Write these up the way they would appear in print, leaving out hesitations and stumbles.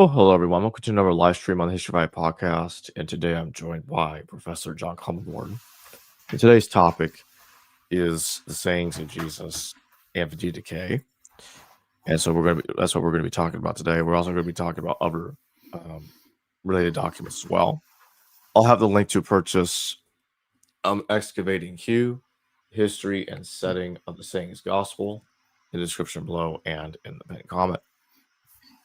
Well, hello everyone. Welcome to another live stream on the History of AI podcast. And today I'm joined by Professor John Kloppenborg. And today's topic is the sayings of Jesus and the Didache. And so that's what we're gonna be talking about today. We're also going to be talking about other related documents as well. I'll have the link to purchase Excavating Q, History and Setting of the Sayings Gospel in the description below and in the pinned comment.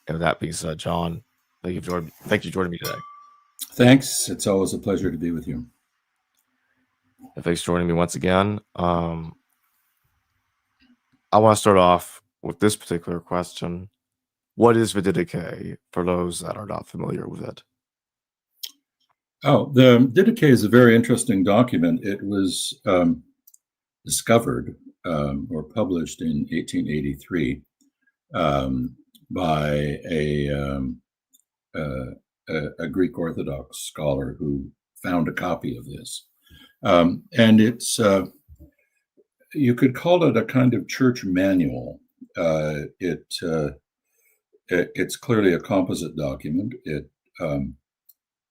And with that being said, John, thank you for joining me today. Thanks. It's always a pleasure to be with you. And thanks for joining me once again. I want to start off with this particular question. What is the Didache for those that are not familiar with it? Oh, the Didache is a very interesting document. It was discovered or published in 1883 by a Greek Orthodox scholar who found a copy of this. And it's, you could call it a kind of church manual. It's clearly a composite document. It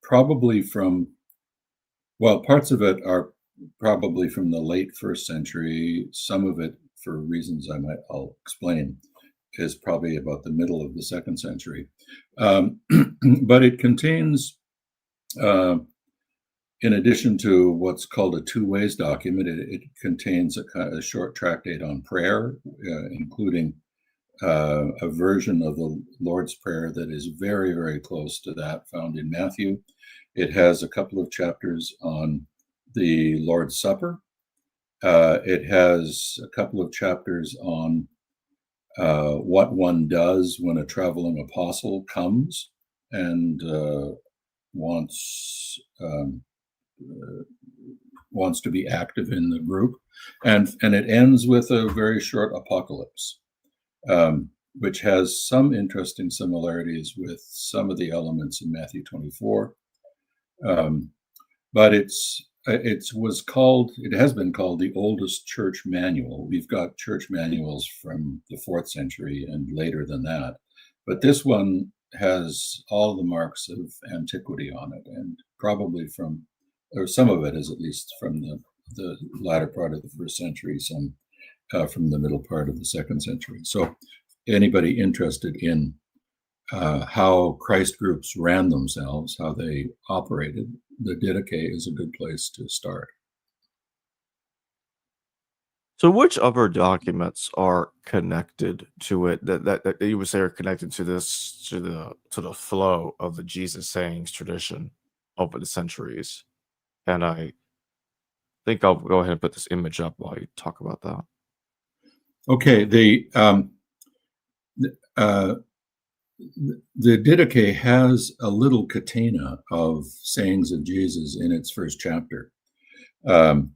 probably parts of it are probably from the late first century. Some of it, for reasons I'll explain, is probably about the middle of the second century. But it contains, in addition to what's called a two-ways document, it contains a short tractate on prayer, including a version of the Lord's Prayer that is very, very close to that found in Matthew. It has a couple of chapters on the Lord's Supper. It has a couple of chapters on what one does when a traveling apostle comes and wants to be active in the group, and it ends with a very short apocalypse, which has some interesting similarities with some of the elements in Matthew 24. But it has been called the oldest church manual. We've got church manuals from the 4th century and later than that, but this one has all the marks of antiquity on it, and probably or some of it is at least from the latter part of the 1st century, some from the middle part of the 2nd century. So anybody interested in how Christ groups ran themselves, how they operated, the Didache is a good place to start. So which other documents are connected to it that you would say are connected to this, to the flow of the Jesus sayings tradition over the centuries? And I think I'll go ahead and put this image up while you talk about that. Okay, the Didache has a little catena of sayings of Jesus in its first chapter, and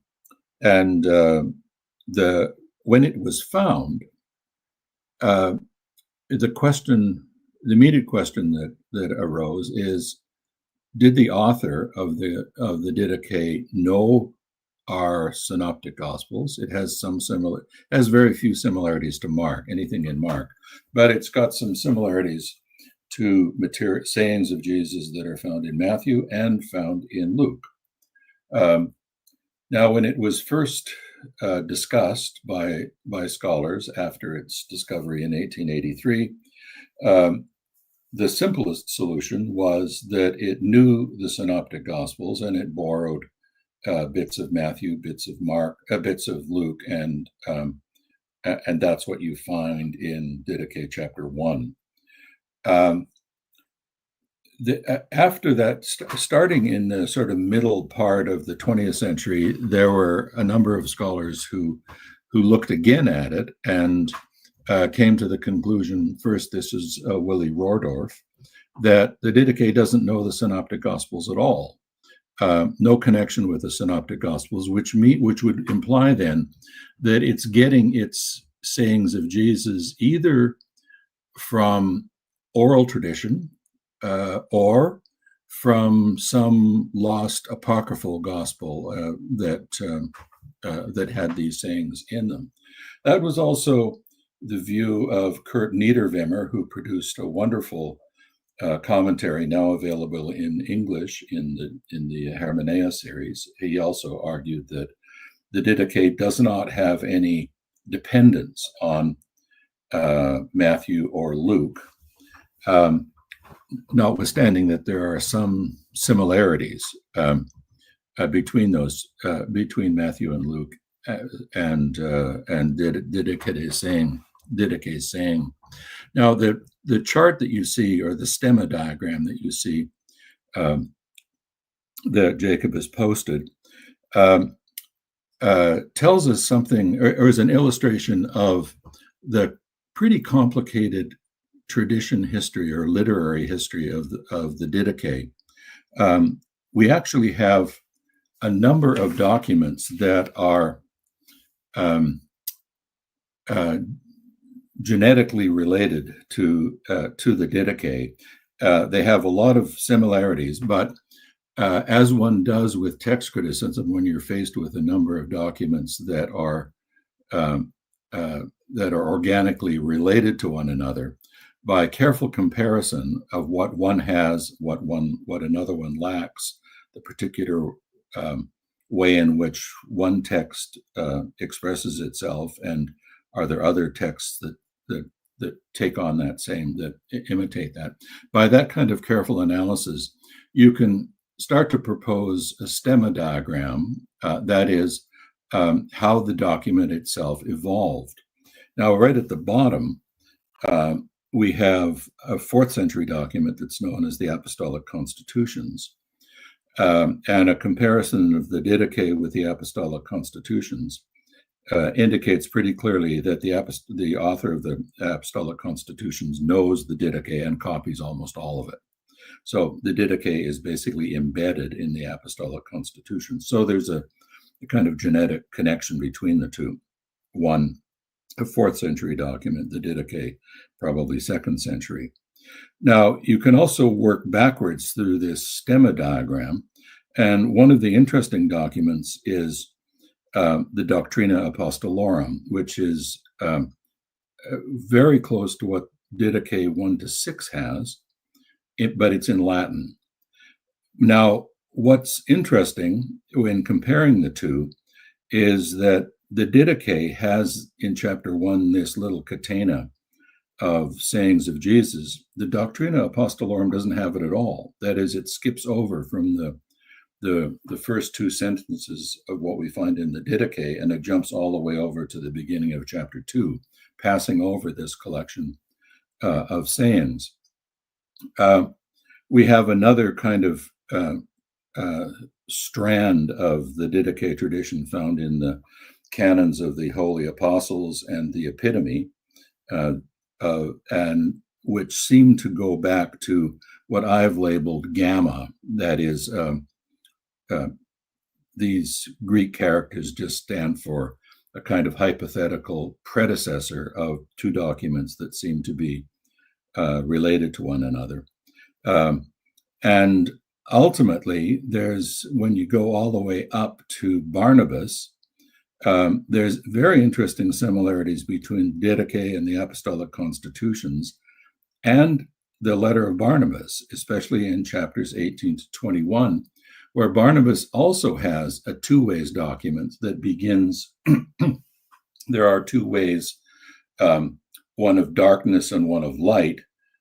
when it was found, the immediate question that arose is, did the author of the Didache know our synoptic gospels? It has has very few similarities to Mark, anything in Mark, but it's got some similarities to sayings of Jesus that are found in Matthew and found in Luke. Now, when it was first discussed by scholars after its discovery in 1883, the simplest solution was that it knew the synoptic gospels and it borrowed bits of Matthew, bits of Mark, bits of Luke, and that's what you find in Didache chapter 1. After that, starting in the sort of middle part of the 20th century, there were a number of scholars who looked again at it and came to the conclusion, first, this is Willy Rohrdorf, that the Didache doesn't know the synoptic gospels at all. No connection with the synoptic gospels, which would imply then that it's getting its sayings of Jesus either from oral tradition or from some lost apocryphal gospel that had these sayings in them. That was also the view of Kurt Niederwimmer, who produced a wonderful commentary now available in English in the Hermeneia series, he also argued that the Didache does not have any dependence on Matthew or Luke, notwithstanding that there are some similarities between Matthew and Luke, and Didache's saying. Now, the chart that you see, or the stemma diagram that you see, that Jacob has posted, tells us something, or is an illustration of the pretty complicated tradition history or literary history of the Didache. We actually have a number of documents that are genetically related to the Didache. They have a lot of similarities, but as one does with text criticism, when you're faced with a number of documents that are organically related to one another, by careful comparison of what one has, what another one lacks, the particular way in which one text expresses itself, and are there other texts that take on that imitate that. By that kind of careful analysis, you can start to propose a stemma diagram, that is, how the document itself evolved. Now, right at the bottom, we have a 4th century document that's known as the Apostolic Constitutions, and a comparison of the Didache with the Apostolic Constitutions indicates pretty clearly that the author of the Apostolic Constitutions knows the Didache and copies almost all of it. So the Didache is basically embedded in the Apostolic Constitution. So there's a kind of genetic connection between the two. One, a 4th century document, the Didache, probably 2nd century. Now, you can also work backwards through this stemma diagram. And one of the interesting documents is the Doctrina Apostolorum, which is very close to what Didache 1-6 has, but it's in Latin. Now, what's interesting when comparing the two is that the Didache has in chapter 1 this little catena of sayings of Jesus. The Doctrina Apostolorum doesn't have it at all. That is, it skips over from the first 2 sentences of what we find in the Didache, and it jumps all the way over to the beginning of chapter 2, passing over this collection of sayings. We have another kind of strand of the Didache tradition found in the canons of the Holy Apostles and the Epitome, and which seem to go back to what I've labeled gamma. That is, these Greek characters just stand for a kind of hypothetical predecessor of 2 documents that seem to be related to one another. And ultimately, when you go all the way up to Barnabas, there's very interesting similarities between Didache and the Apostolic Constitutions and the letter of Barnabas, especially in chapters 18 to 21, where Barnabas also has a 2 ways document that begins, there are 2 ways, one of darkness and one of light.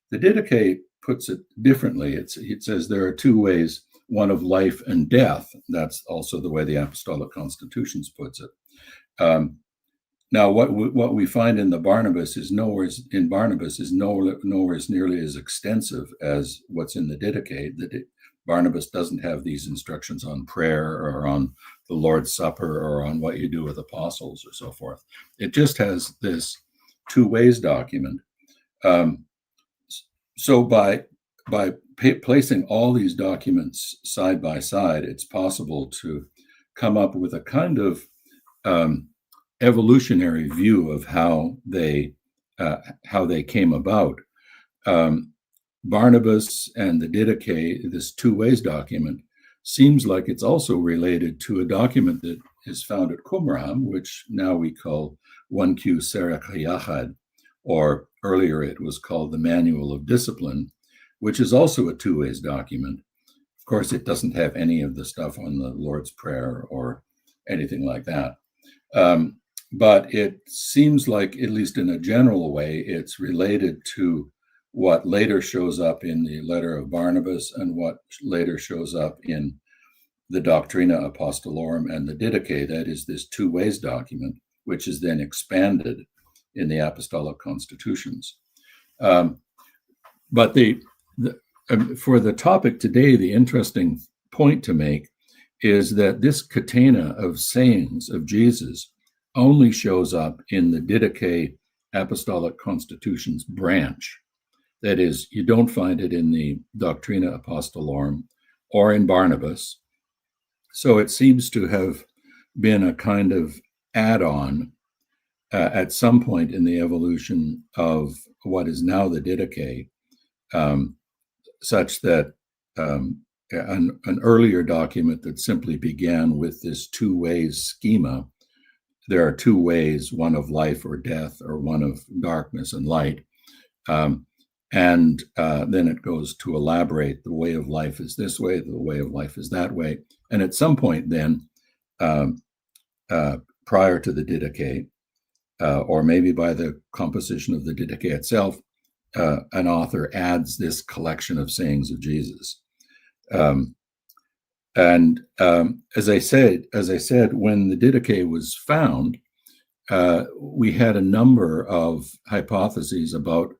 The Didache puts it differently. It says there are 2 ways, one of life and death. That's also the way the Apostolic Constitutions puts it. Now, what we find in the Barnabas is nowhere nearly as extensive as what's in the Didache. Barnabas doesn't have these instructions on prayer or on the Lord's Supper or on what you do with apostles or so forth. It just has this 2 ways document. So by placing all these documents side by side, it's possible to come up with a kind of evolutionary view of how they came about. Barnabas and the Didache, this 2 ways document, seems like it's also related to a document that is found at Qumran, which now we call 1Q Serach HaYachad, or earlier it was called the Manual of Discipline, which is also a two-ways document. Of course, it doesn't have any of the stuff on the Lord's Prayer or anything like that. But it seems like, at least in a general way, it's related to what later shows up in the letter of Barnabas and what later shows up in the Doctrina Apostolorum and the Didache. That is this two-ways document, which is then expanded in the Apostolic Constitutions. But for the topic today, the interesting point to make is that this catena of sayings of Jesus only shows up in the Didache Apostolic Constitutions branch. That is, you don't find it in the Doctrina Apostolorum or in Barnabas. So it seems to have been a kind of add-on at some point in the evolution of what is now the Didache, such that an earlier document that simply began with this two-ways schema. There are two ways, one of life or death, or one of darkness and light. And then it goes to elaborate the way of life is this way, the way of life is that way. And at some point then, prior to the Didache, or maybe by the composition of the Didache itself, an author adds this collection of sayings of Jesus. As I said, when the Didache was found, we had a number of hypotheses about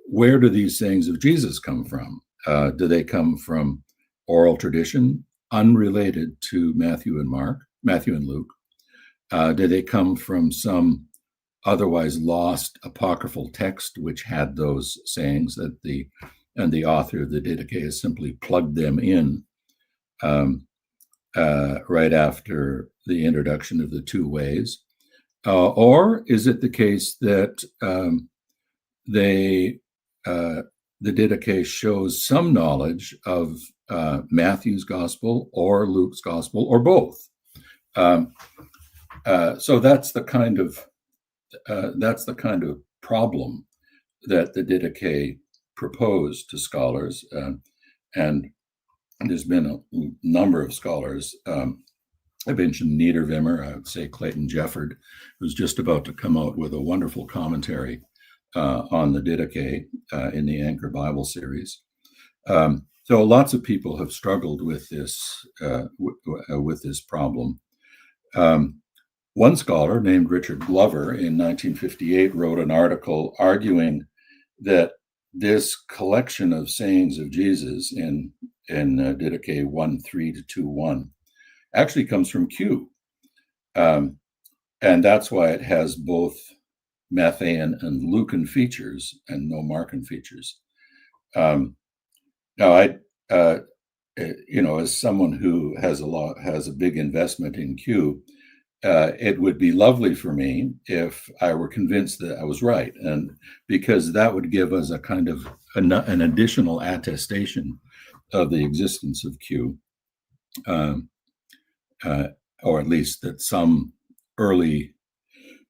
where do these sayings of Jesus come from? Do they come from oral tradition, unrelated to Matthew and Luke? Do they come from some otherwise lost apocryphal text which had those sayings and the author of the Didache has simply plugged them in right after the introduction of the two ways? Or is it the case that the Didache shows some knowledge of Matthew's gospel or Luke's gospel or both? So that's the kind of problem that the Didache proposed to scholars, and there's been a number of scholars. I mentioned Niederwimmer, I would say Clayton Jefford, who's just about to come out with a wonderful commentary on the Didache in the Anchor Bible series. So lots of people have struggled with this problem. One scholar named Richard Glover in 1958 wrote an article arguing that this collection of sayings of Jesus in Didache 1.3 to 2.1 actually comes from Q. And that's why it has both Matthean and Lucan features and no Markan features. Now, as someone who has a big investment in Q, it would be lovely for me if I were convinced that I was right, and because that would give us a kind of an additional attestation of the existence of Q, or at least that some early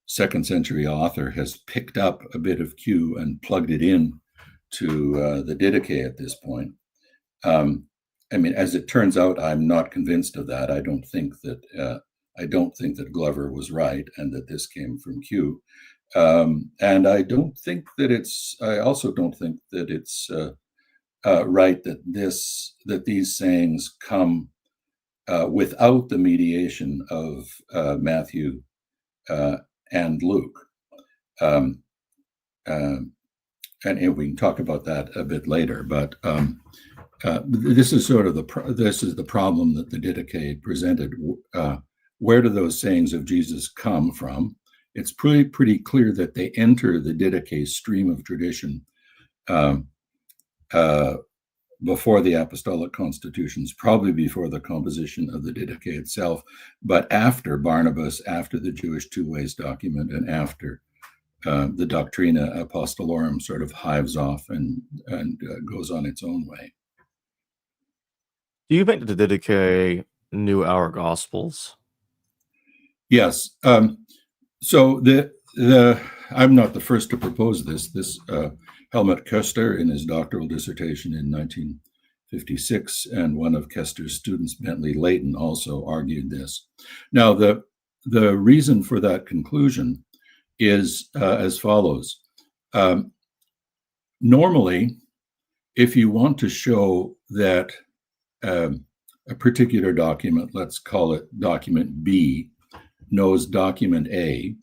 second century author has picked up a bit of Q and plugged it in to the Didache at this point. I mean, as it turns out, I'm not convinced of that. I don't think that Glover was right and that this came from Q. And I also don't think that it's right that these sayings come without the mediation of Matthew and Luke. And we can talk about that a bit later, but this is sort of the problem that the Didache presented. Where do those sayings of Jesus come from? It's pretty clear that they enter the Didache stream of tradition before the Apostolic Constitutions, probably before the composition of the Didache itself, but after Barnabas, after the Jewish Two Ways document, and after the Doctrina Apostolorum sort of hives off and goes on its own way. Do you think that the Didache knew our Gospels? Yes. So I'm not the first to propose this. This Helmut Köster in his doctoral dissertation in 1956, and one of Köster's students, Bentley Leighton, also argued this. Now, the reason for that conclusion is as follows. Normally, if you want to show that a particular document, let's call it document B, knows document A,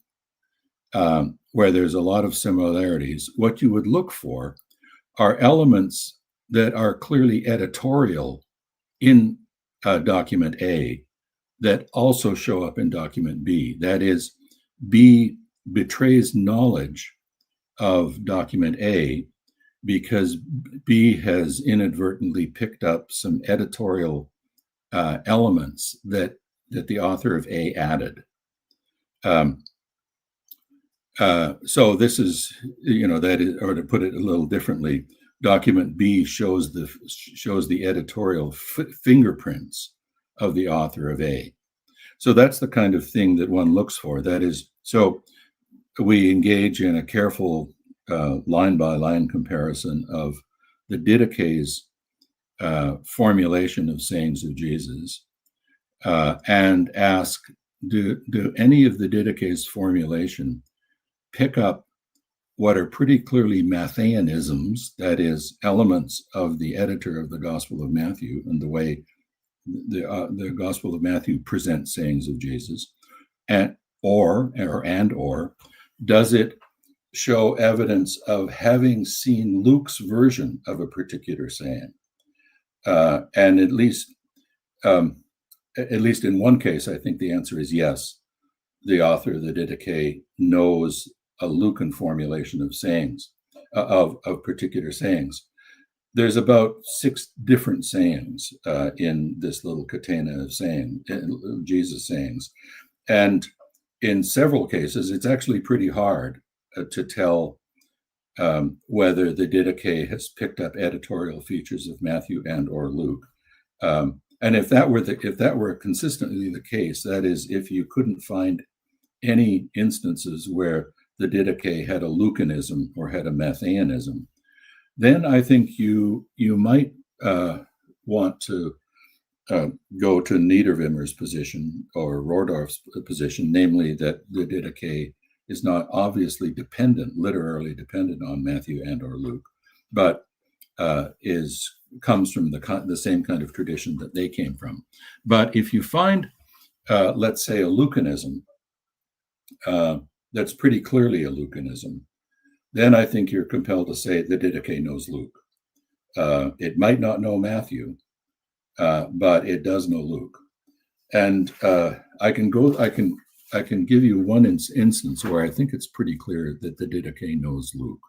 where there's a lot of similarities, what you would look for are elements that are clearly editorial in document A that also show up in document B. That is, B betrays knowledge of document A because B has inadvertently picked up some editorial elements that the author of A added. So this is, that is, or to put it a little differently, document B shows the editorial fingerprints of the author of A. So that's the kind of thing that one looks for. That is, so we engage in a careful line-by-line comparison of the Didache's formulation of sayings of Jesus and ask, do any of the Didache's formulation pick up what are pretty clearly Mattheanisms, that is, elements of the editor of the Gospel of Matthew and the way the Gospel of Matthew presents sayings of Jesus, or does it show evidence of having seen Luke's version of a particular saying? And at least in one case, I think the answer is yes. The author of the Didache knows a Lucan formulation of sayings, of particular sayings. There's about 6 different sayings in this little catena of saying, Jesus sayings. And in several cases, it's actually pretty hard to tell whether the Didache has picked up editorial features of Matthew and or Luke. And if that were consistently the case, that is, if you couldn't find any instances where the Didache had a Lucanism or had a Mattheanism, then I think you might want to go to Niederwimmer's position or Rohrdorf's position, namely that the Didache is not obviously literally dependent on Matthew and or Luke, but comes from the same kind of tradition that they came from. But if you find, let's say, a Lucanism that's pretty clearly a Lucanism, then I think you're compelled to say the Didache knows Luke. It might not know Matthew, but it does know Luke. And I can give you one instance where I think it's pretty clear that the Didache knows Luke.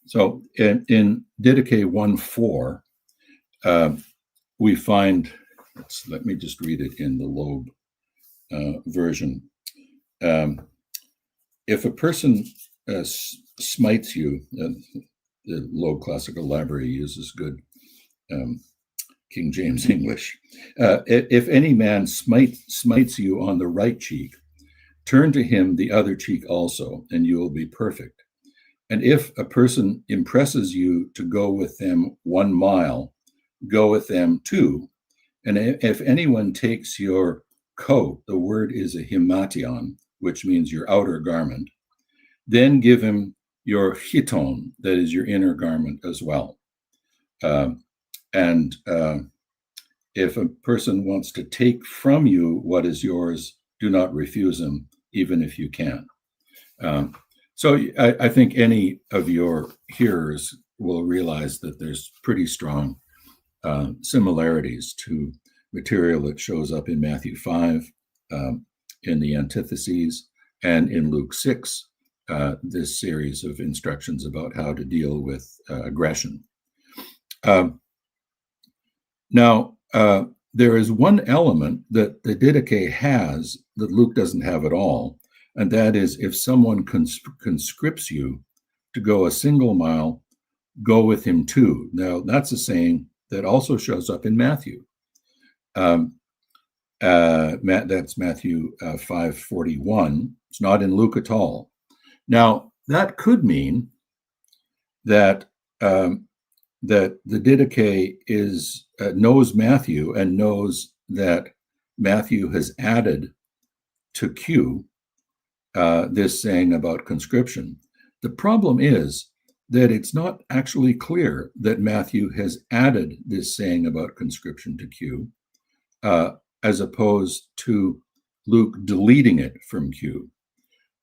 So in Didache 1:4, we find, let me just read it in the Loeb version. If a person smites you, the Loeb Classical Library uses good King James English. If any man smites you on the right cheek, turn to him the other cheek also, and you will be perfect. And if a person impresses you to go with them 1 mile, go with them 2. And if anyone takes your coat, the word is a himation, which means your outer garment, then give him your chiton, that is your inner garment as well. And if a person wants to take from you what is yours, do not refuse him, even if you can. So I think any of your hearers will realize that there's pretty strong similarities to material that shows up in Matthew 5, in the antitheses, and in Luke 6, this series of instructions about how to deal with aggression. Now, there is one element that the Didache has that Luke doesn't have at all, and that is if someone conscripts you to go a single mile, go with him 2. Now, that's a saying that also shows up in Matthew. That's Matthew 5:41. It's not in Luke at all. Now, that could mean that that the Didache knows Matthew and knows that Matthew has added to Q this saying about conscription. The problem is that it's not actually clear that Matthew has added this saying about conscription to Q, as opposed to Luke deleting it from Q.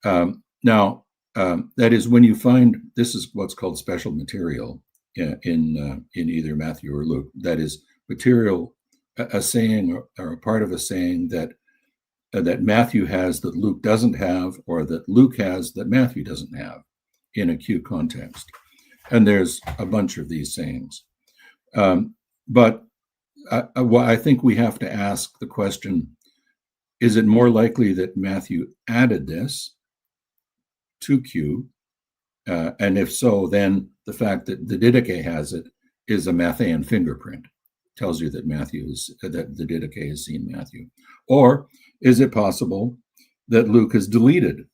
Now, that is, when you find, this is what's called special material in either Matthew or Luke. That is material, a saying or a part of a saying that Matthew has that Luke doesn't have, or that Luke has that Matthew doesn't have in a Q context. And there's a bunch of these sayings. But I think we have to ask the question, is it more likely that Matthew added this to Q? And if so, then the fact that the Didache has it is a Matthean fingerprint, tells you that that the Didache has seen Matthew. Or is it possible that Luke has deleted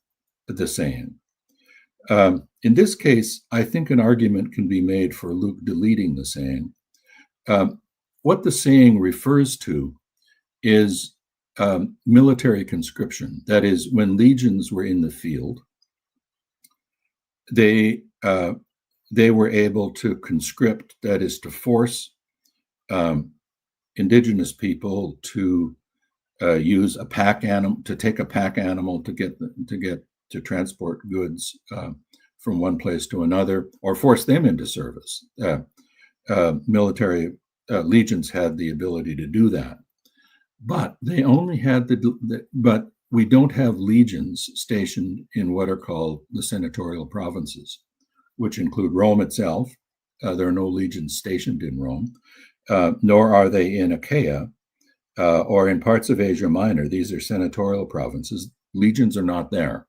the saying? In this case, I think an argument can be made for Luke deleting the saying. What the saying refers to is military conscription. That is, when legions were in the field, they were able to conscript, that is, to force indigenous people to use a pack animal, to take a pack animal to transport goods from one place to another, or force them into service. Military legions had the ability to do that, but they only had but we don't have legions stationed in what are called the senatorial provinces, which include Rome itself. There are no legions stationed in Rome, nor are they in Achaia or in parts of Asia Minor. These are senatorial provinces. Legions are not there.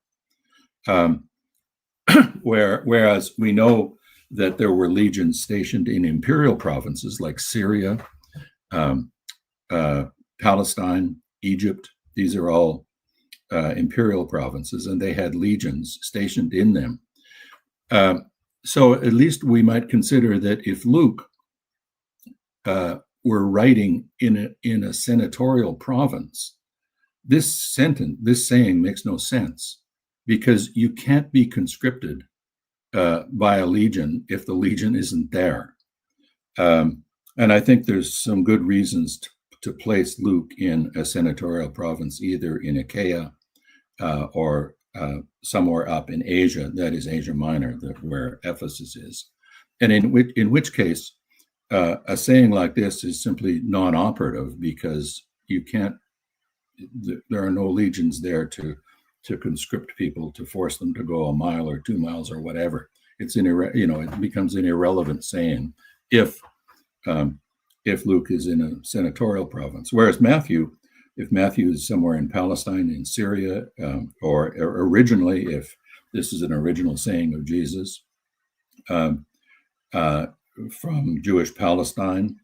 Whereas we know that there were legions stationed in imperial provinces like Syria, Palestine, Egypt. These are all imperial provinces, and they had legions stationed in them. So at least we might consider that if Luke were writing in a senatorial province, this saying makes no sense, because you can't be conscripted by a legion if the legion isn't there. And I think there's some good reasons to place Luke in a senatorial province, either in Achaia or somewhere up in Asia, that is Asia Minor, where Ephesus is. And in which case, a saying like this is simply non-operative, because there are no legions there to conscript people, to force them to go a mile or 2 miles or whatever. It becomes an irrelevant saying if Luke is in a senatorial province. Whereas if Matthew is somewhere in Palestine, in Syria, or originally, if this is an original saying of Jesus from Jewish Palestine,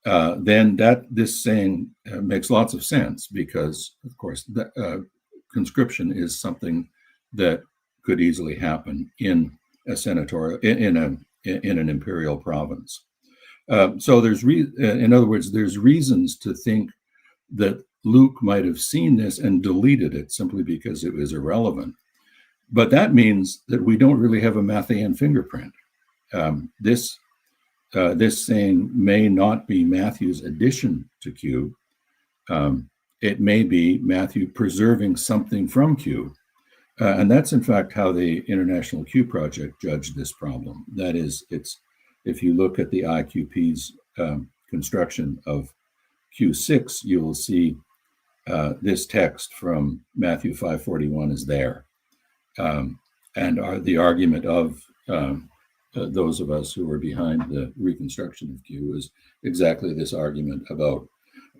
then this saying makes lots of sense, because, of course, conscription is something that could easily happen in a senatorial, in an imperial province. So in other words, there's reasons to think that Luke might have seen this and deleted it simply because it was irrelevant. But that means that we don't really have a Matthean fingerprint. This saying may not be Matthew's addition to Q. It may be Matthew preserving something from Q. And that's, in fact, how the International Q Project judged this problem. That is, if you look at the IQP's construction of Q6, you will see this text from Matthew 5:41 is there. And the argument of those of us who were behind the reconstruction of Q is exactly this argument about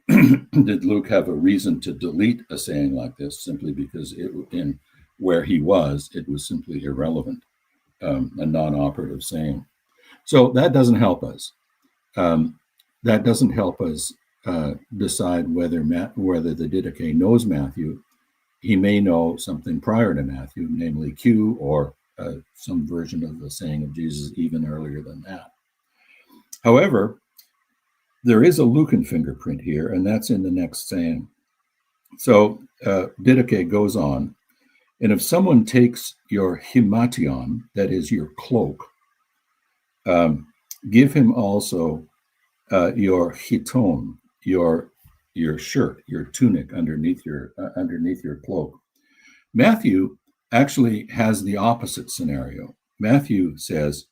did Luke have a reason to delete a saying like this simply because in where he was, it was simply irrelevant, a non-operative saying. So that doesn't help us. That doesn't help us decide whether the Didache knows Matthew. He may know something prior to Matthew, namely Q, or some version of the saying of Jesus even earlier than that. However, there is a Lucan fingerprint here, and that's in the next saying. So Didache goes on, and if someone takes your himation, that is your cloak, give him also your chiton, your shirt, your tunic underneath your cloak. Matthew actually has the opposite scenario. Matthew says,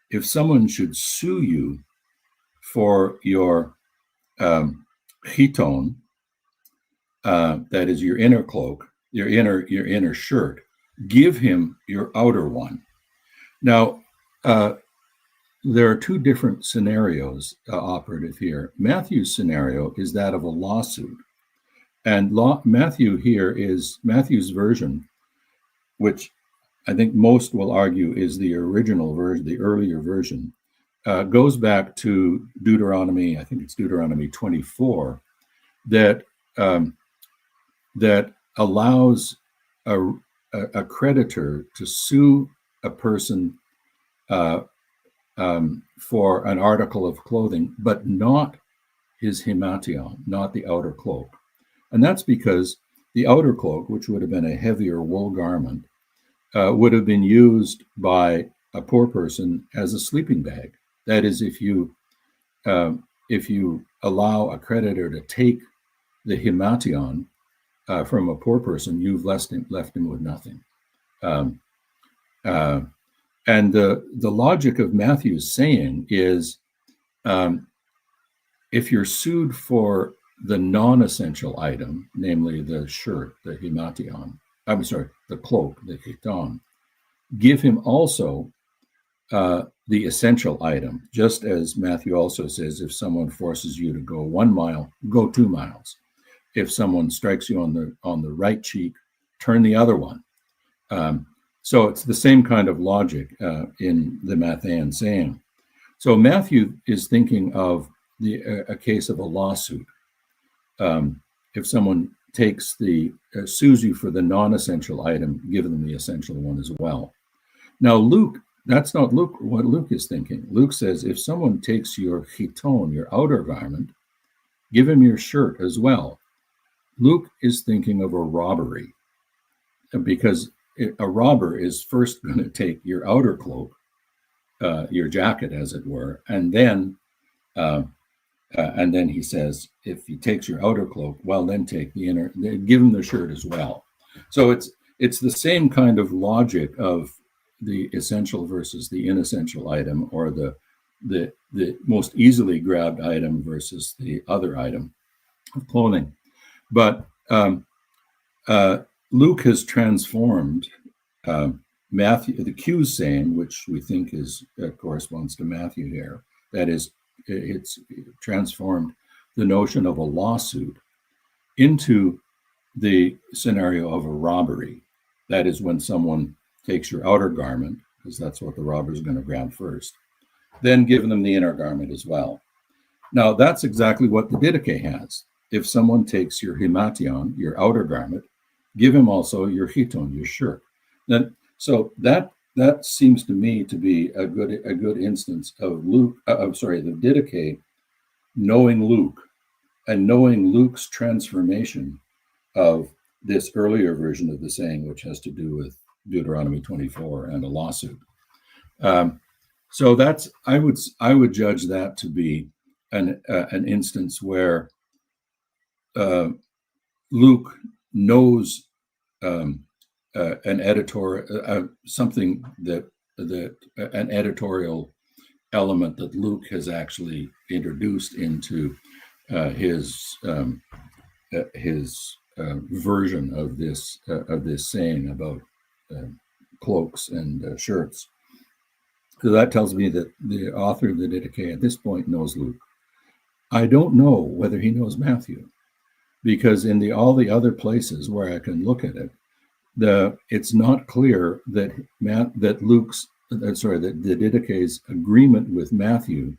if someone should sue you for your chiton, that is your inner cloak, your inner shirt, give him your outer one. Now, there are two different scenarios operative here. Matthew's scenario is that of a lawsuit. And Matthew's version, which I think most will argue is the original version, the earlier version, goes back to Deuteronomy, I think it's Deuteronomy 24, that allows a creditor to sue a person for an article of clothing, but not his himation, not the outer cloak. And that's because the outer cloak, which would have been a heavier wool garment, would have been used by a poor person as a sleeping bag. That is, if you allow a creditor to take the himation from a poor person, you've left him with nothing. And the logic of Matthew's saying is, if you're sued for the non-essential item, namely the shirt, the himation, the cloak, the chiton, give him also the essential item, just as Matthew also says, if someone forces you to go 1 mile, go 2 miles. If someone strikes you on the right cheek, turn the other one. So it's the same kind of logic in the Matthean saying. So Matthew is thinking of a case of a lawsuit. If someone sues you for the non-essential item, give them the essential one as well. Now Luke, that's not what Luke is thinking. Luke says, if someone takes your chiton, your outer garment, give him your shirt as well. Luke is thinking of a robbery, because a robber is first going to take your outer cloak, your jacket, as it were, and then he says, if he takes your outer cloak, well, then take the inner, give him the shirt as well. So it's the same kind of logic of the essential versus the inessential item, or the most easily grabbed item versus the other item of clothing. But Luke has transformed Matthew, the Q's saying, which we think corresponds to Matthew here. That is, it's transformed the notion of a lawsuit into the scenario of a robbery. That is, when someone takes your outer garment, because that's what the robber is going to grab first, then give them the inner garment as well. Now, that's exactly what the Didache has. If someone takes your himation, your outer garment, give him also your chiton, your shirt. So that seems to me to be a good instance of Luke. The Didache knowing Luke and knowing Luke's transformation of this earlier version of the saying, which has to do with Deuteronomy 24 and a lawsuit. So that's I would judge that to be an instance where Luke knows an editorial something that an editorial element that Luke has actually introduced into his version of this saying about cloaks and shirts. So that tells me that the author of the Didache at this point knows Luke. I don't know whether he knows Matthew, because in all the other places where I can look at it, it's not clear that the Didache's agreement with Matthew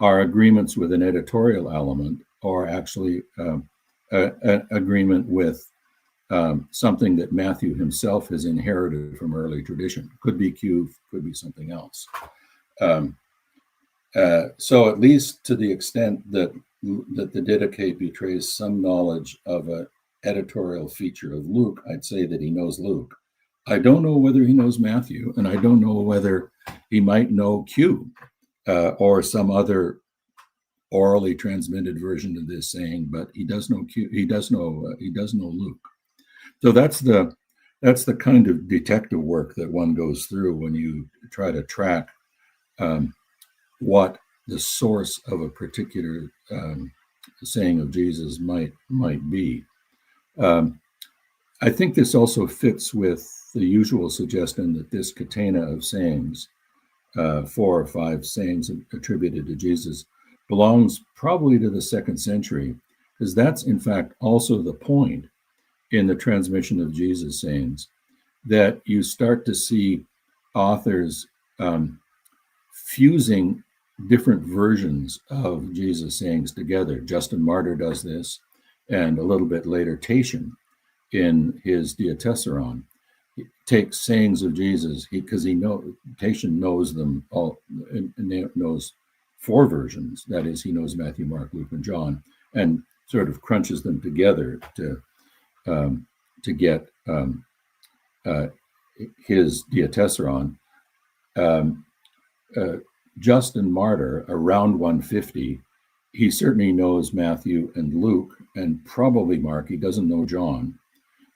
are agreements with an editorial element, or actually an agreement with something that Matthew himself has inherited from early tradition. Could be Q, could be something else. So at least to the extent that the Didache betrays some knowledge of an editorial feature of Luke, I'd say that he knows Luke. I don't know whether he knows Matthew, and I don't know whether he might know Q or some other orally transmitted version of this saying, but he does know Q. He does know Luke. So that's the kind of detective work that one goes through when you try to track what the source of a particular saying of Jesus might be. I think this also fits with the usual suggestion that this catena of sayings, 4 or 5 sayings attributed to Jesus, belongs probably to the 2nd century, because that's in fact also the point in the transmission of Jesus sayings, that you start to see authors fusing different versions of Jesus sayings together. Justin Martyr does this, and a little bit later Tatian in his Diatessaron takes sayings of Jesus because Tatian knows them all, and knows 4 versions. That is, he knows Matthew, Mark, Luke, and John, and sort of crunches them together to get his Diatessaron. Justin Martyr, around 150, he certainly knows Matthew and Luke, and probably Mark. He doesn't know John.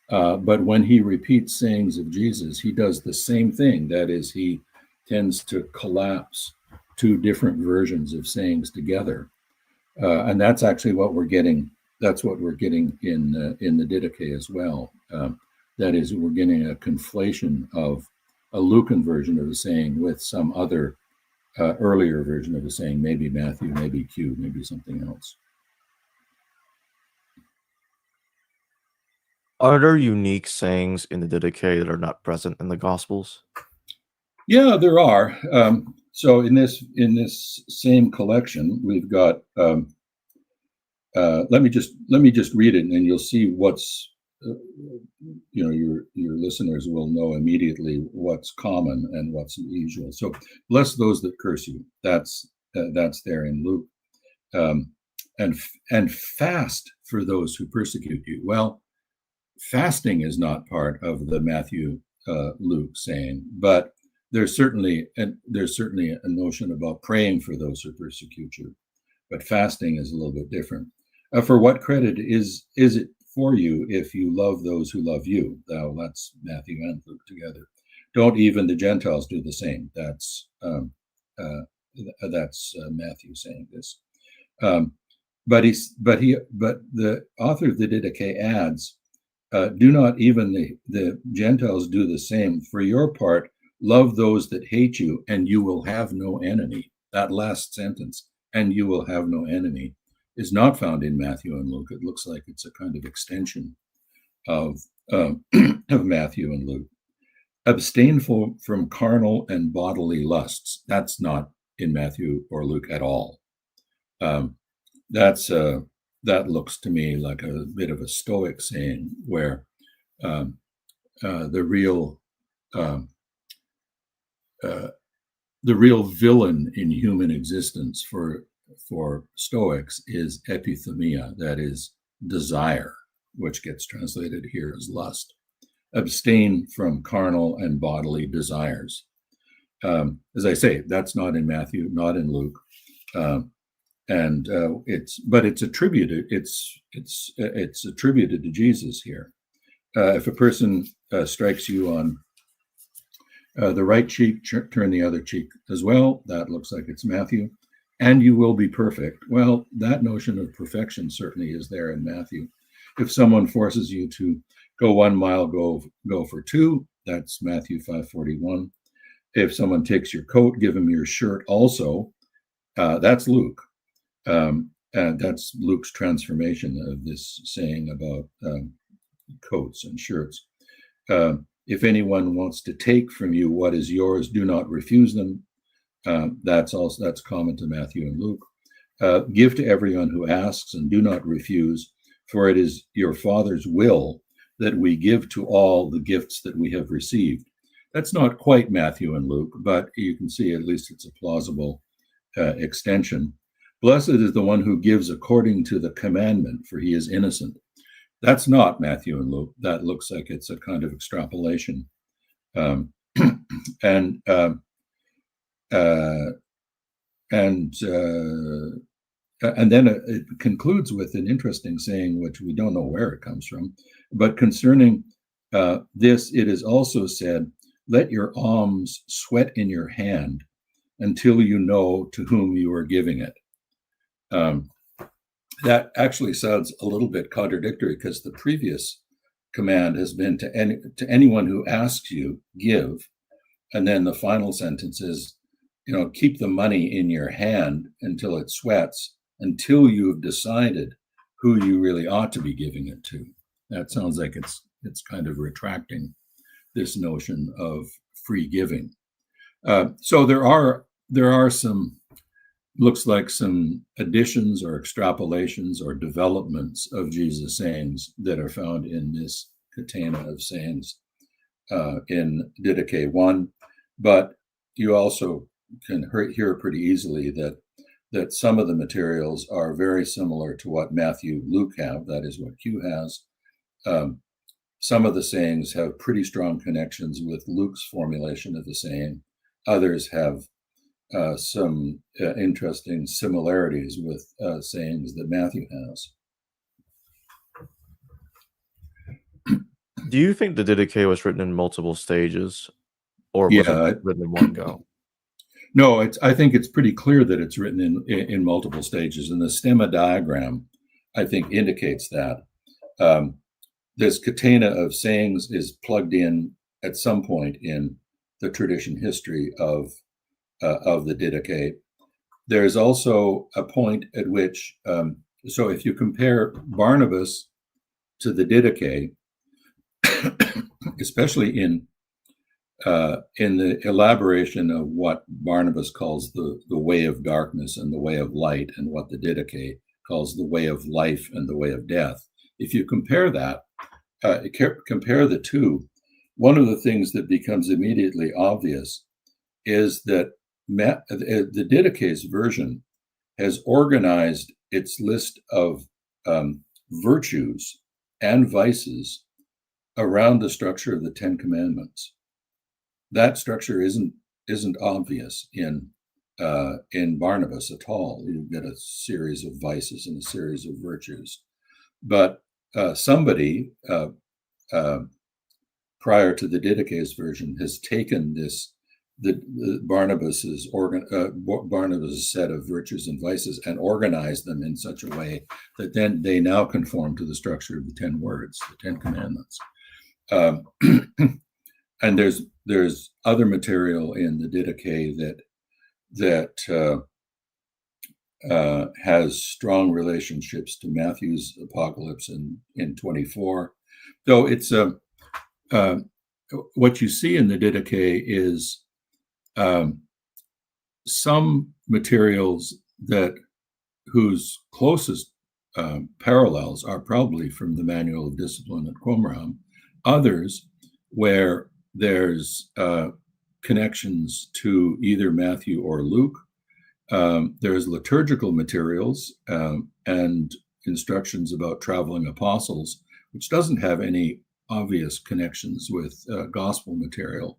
But when he repeats sayings of Jesus, he does the same thing. That is, he tends to collapse 2 different versions of sayings together. And that's actually what we're getting. That's what we're getting in the Didache as well. That is, we're getting a conflation of a Lucan version of the saying with some other earlier version of the saying, maybe Matthew, maybe Q, maybe something else. Are there unique sayings in the Didache that are not present in the Gospels? Yeah, there are. So in this same collection, we've got. Let me just read it, and then you'll see what's. Your listeners will know immediately what's common and what's usual. So, bless those that curse you. That's there in Luke, and fast for those who persecute you. Well, fasting is not part of the Matthew Luke saying, but there's certainly a notion about praying for those who persecute you. But fasting is a little bit different. For what credit is it for you if you love those who love you? That's Matthew and Luke together. Don't even the Gentiles do the same? That's Matthew saying this. But the author of the Didache adds, do not even the Gentiles do the same. For your part, love those that hate you, and you will have no enemy. That last sentence, and you will have no enemy, is not found in Matthew and Luke. It looks like it's a kind of extension of Matthew and Luke. Abstain from carnal and bodily lusts. That's not in Matthew or Luke at all. That looks to me like a bit of a Stoic saying, where the real villain in human existence for Stoics is epithumia, that is desire, which gets translated here as lust. Abstain from carnal and bodily desires. As I say, that's not in Matthew, not in Luke, it's attributed. It's attributed to Jesus here. If a person strikes you on the right cheek, turn the other cheek as well. That looks like it's Matthew. And you will be perfect. Well, that notion of perfection certainly is there in Matthew. If someone forces you to go 1 mile, go for 2, that's Matthew 5:41. If someone takes your coat, give him your shirt also. That's Luke. And that's Luke's transformation of this saying about coats and shirts. If anyone wants to take from you what is yours, do not refuse them. That's common to Matthew and Luke. Give to everyone who asks, and do not refuse, for it is your Father's will that we give to all the gifts that we have received. That's not quite Matthew and Luke, but you can see at least it's a plausible extension. Blessed is the one who gives according to the commandment, for he is innocent. That's not Matthew and Luke. That looks like it's a kind of extrapolation. And then it concludes with an interesting saying, which we don't know where it comes from, but concerning this, it is also said, let your alms sweat in your hand until you know to whom you are giving it. That actually sounds a little bit contradictory, because the previous command has been to anyone who asks you, give. And then the final sentence is, keep the money in your hand until it sweats, until you've decided who you really ought to be giving it to. That sounds like it's kind of retracting this notion of free giving. So there are some, looks like some additions or extrapolations or developments of Jesus' sayings that are found in this catena of sayings in Didache 1. But you also can hear pretty easily that some of the materials are very similar to what Matthew, Luke have, that is what Hugh has. Some of the sayings have pretty strong connections with Luke's formulation of the saying. Others have some interesting similarities with sayings that Matthew has. Do you think the Didache was written in multiple stages, or was it written in one go? No, I think it's pretty clear that it's written in multiple stages, and the stemma diagram, I think, indicates that. This catena of sayings is plugged in at some point in the tradition history of the Didache. There's also a point at which, so if you compare Barnabas to the Didache, especially in the elaboration of what Barnabas calls the way of darkness and the way of light, and what the Didache calls the way of life and the way of death, if you compare that, compare the two, one of the things that becomes immediately obvious is that the Didache's version has organized its list of virtues and vices around the structure of the Ten Commandments. That structure isn't obvious in Barnabas at all. You get a series of vices and a series of virtues, but somebody prior to the Didache's version has taken Barnabas's set of virtues and vices and organized them in such a way that then they now conform to the structure of the 10 words, the 10 commandments. And there's other material in the Didache that has strong relationships to Matthew's apocalypse in 24. Though it's what you see in the Didache is some materials whose closest parallels are probably from the Manual of Discipline at Qumran, others where there's connections to either Matthew or Luke. There's liturgical materials and instructions about traveling apostles, which doesn't have any obvious connections with gospel material,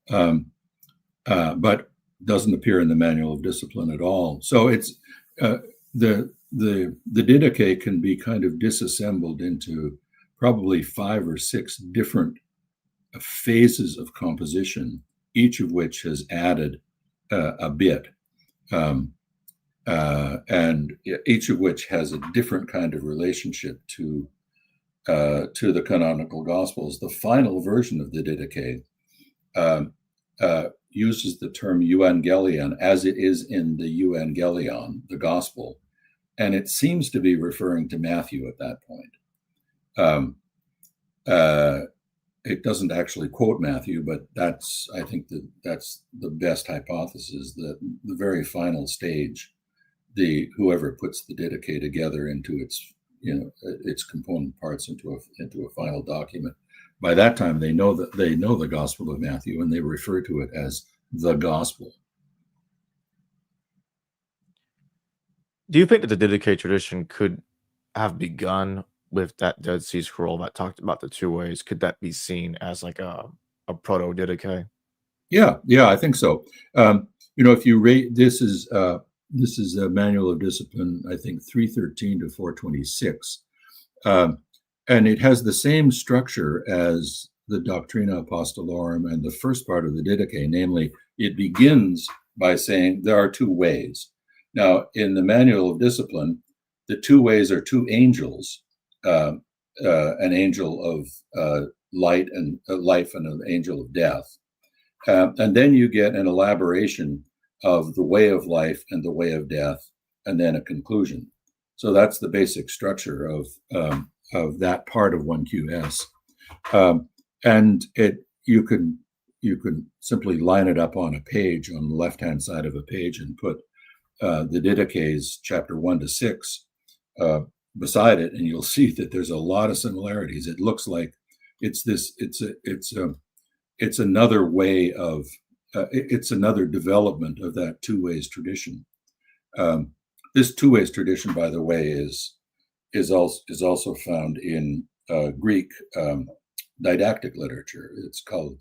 but doesn't appear in the Manual of Discipline at all. So it's the Didache can be kind of disassembled into probably 5 or 6 different phases of composition, each of which has added a bit, and each of which has a different kind of relationship to the canonical Gospels. The final version of the Didache uses the term euangelion as it is in the euangelion, the Gospel, and it seems to be referring to Matthew at that point. It doesn't actually quote Matthew, but I think that's the best hypothesis, that the very final stage, whoever puts the Didache together into its its component parts into a final document. By that time, they know the Gospel of Matthew, and they refer to it as the Gospel. Do you think that the Didache tradition could have begun with that Dead Sea Scroll that talked about the two ways? Could that be seen as like a proto Didache? Yeah, I think so. If you rate, this is a Manual of Discipline, I think 313 to 426, and it has the same structure as the Doctrina Apostolorum and the first part of the Didache, namely, it begins by saying there are two ways. Now, in the Manual of Discipline, the two ways are two angels, an angel of light and life, and an angel of death. And then you get an elaboration of the way of life and the way of death, and then a conclusion. So that's the basic structure of that part of 1QS. And you can simply line it up on a page, on the left-hand side of a page, and put the Didaches, chapter 1 to 6, beside it, and you'll see that there's a lot of similarities. It looks like it's another way of it's another development of that two ways tradition. This two ways tradition, by the way, is also found in Greek didactic literature. It's called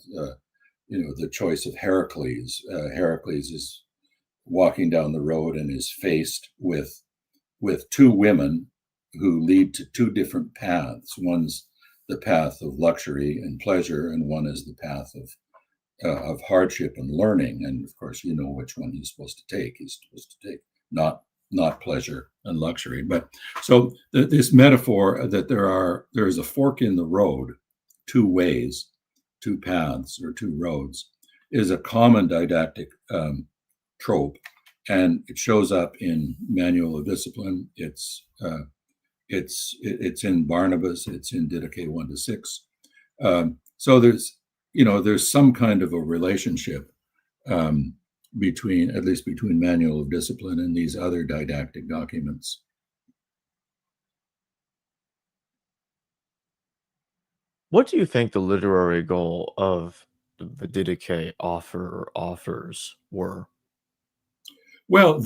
the choice of Heracles. Heracles is walking down the road and is faced with two women who lead to two different paths. One's the path of luxury and pleasure, and one is the path of hardship and learning. And of course, you know which one he's supposed to take. He's supposed to take not pleasure and luxury. But so this metaphor that there is a fork in the road, two ways, two paths, or two roads, is a common didactic trope, and it shows up in Manual of Discipline. It's in Barnabas. It's in Didache 1 to 6. So there's some kind of a relationship between Manual of Discipline and these other didactic documents. What do you think the literary goal of the Didache authors were? Well,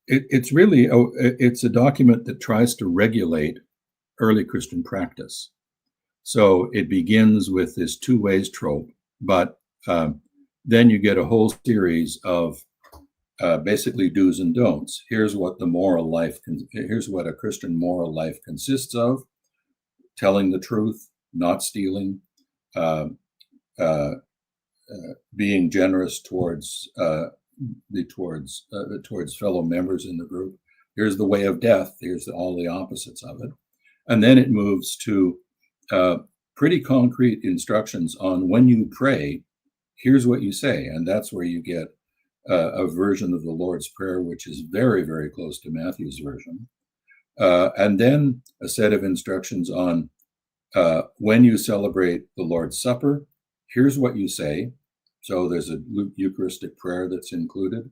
it's really it's a document that tries to regulate early Christian practice. So it begins with this two ways trope, but then you get a whole series of basically do's and don'ts. Here's what a Christian moral life consists of: telling the truth, not stealing, being generous towards fellow members in the group. Here's the way of death. Here's all the opposites of it. And then it moves to pretty concrete instructions on when you pray, here's what you say. And that's where you get a version of the Lord's Prayer, which is very, very close to Matthew's version. And then a set of instructions on when you celebrate the Lord's Supper, here's what you say. So there's a Eucharistic prayer that's included.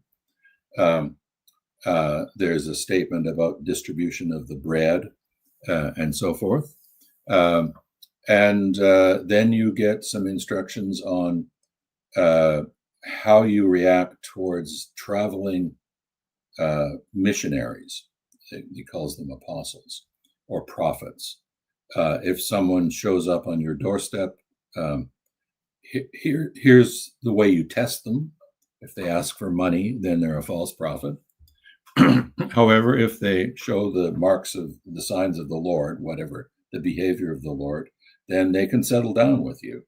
There's a statement about distribution of the bread and so forth. And then you get some instructions on how you react towards traveling missionaries. He calls them apostles or prophets. If someone shows up on your doorstep, here's the way you test them. If they ask for money, then they're a false prophet. However, if they show the marks of the signs of the Lord, whatever the behavior of the Lord, then they can settle down with you.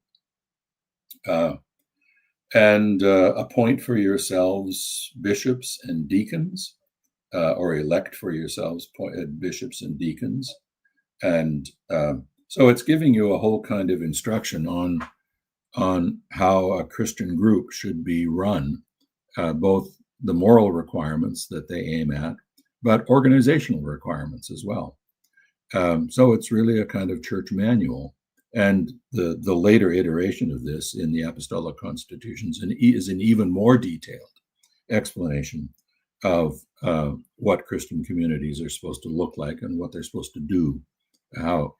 And appoint for yourselves bishops and deacons, or elect for yourselves bishops and deacons. And so it's giving you a whole kind of instruction on how a Christian group should be run, both the moral requirements that they aim at, but organizational requirements as well. So it's really a kind of church manual. And the later iteration of this in the Apostolic Constitutions is an even more detailed explanation of what Christian communities are supposed to look like and what they're supposed to do how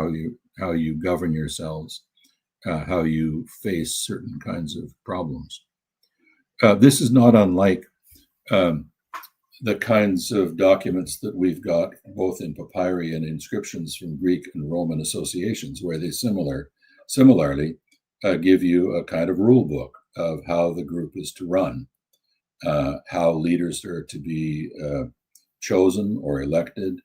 you govern yourselves, how you face certain kinds of problems. This is not unlike the kinds of documents that we've got both in papyri and inscriptions from Greek and Roman associations, where they similarly give you a kind of rule book of how the group is to run, how leaders are to be chosen or elected,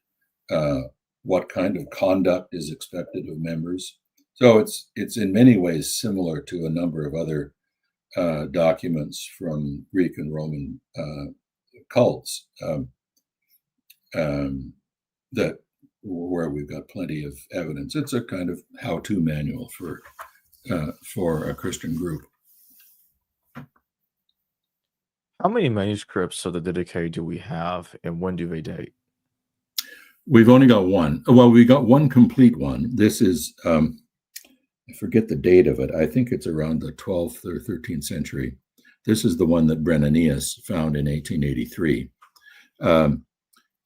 what kind of conduct is expected of members. So it's in many ways similar to a number of other documents from Greek and Roman cults that where we've got plenty of evidence. It's a kind of how-to manual for a Christian group. How many manuscripts of the Didache do we have, and when do they date? We've only got one. Well, we got one complete one. This is, I forget the date of it. I think it's around the 12th or 13th century. This is the one that Brennanius found in 1883.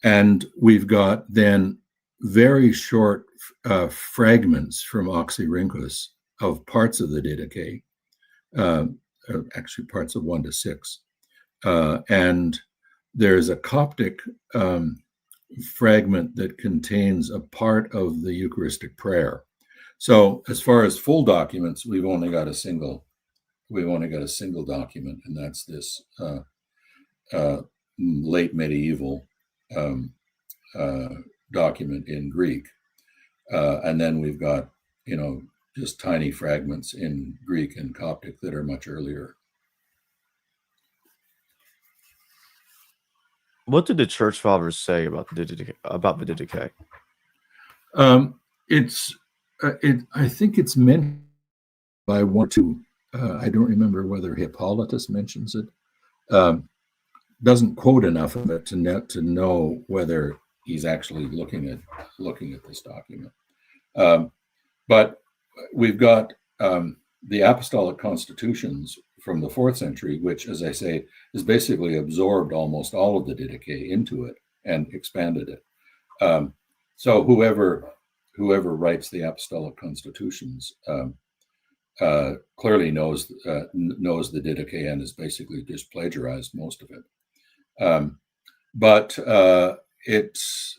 And we've got then very short fragments from Oxyrhynchus of parts of the Didache, actually parts of 1 to 6. And there's a Coptic fragment that contains a part of the Eucharistic prayer. So as far as full documents, we've only got a single document, and that's this late medieval document in Greek. And then we've got, just tiny fragments in Greek and Coptic that are much earlier. What did the church fathers say about the Didache? I think it's meant by one or two. I don't remember whether Hippolytus mentions it. Doesn't quote enough of it to know whether he's actually looking at this document. But we've got the apostolic constitutions from the 4th century, which, as I say, has basically absorbed almost all of the Didache into it and expanded it. So whoever writes the apostolic constitutions clearly knows the Didache and has basically just plagiarized most of it. But it's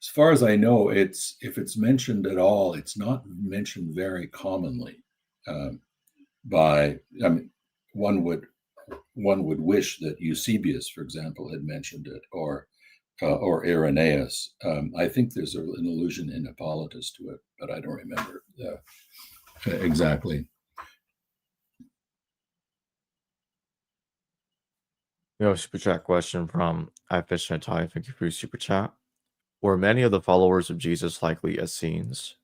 as far as I know, if it's mentioned at all, it's not mentioned very commonly. One would wish that Eusebius, for example, had mentioned it, or Irenaeus. I think there's an allusion in Hippolytus to it, but I don't remember exactly. We have a super chat question from iFishNetai. Thank you for your super chat. Were many of the followers of Jesus likely Essenes?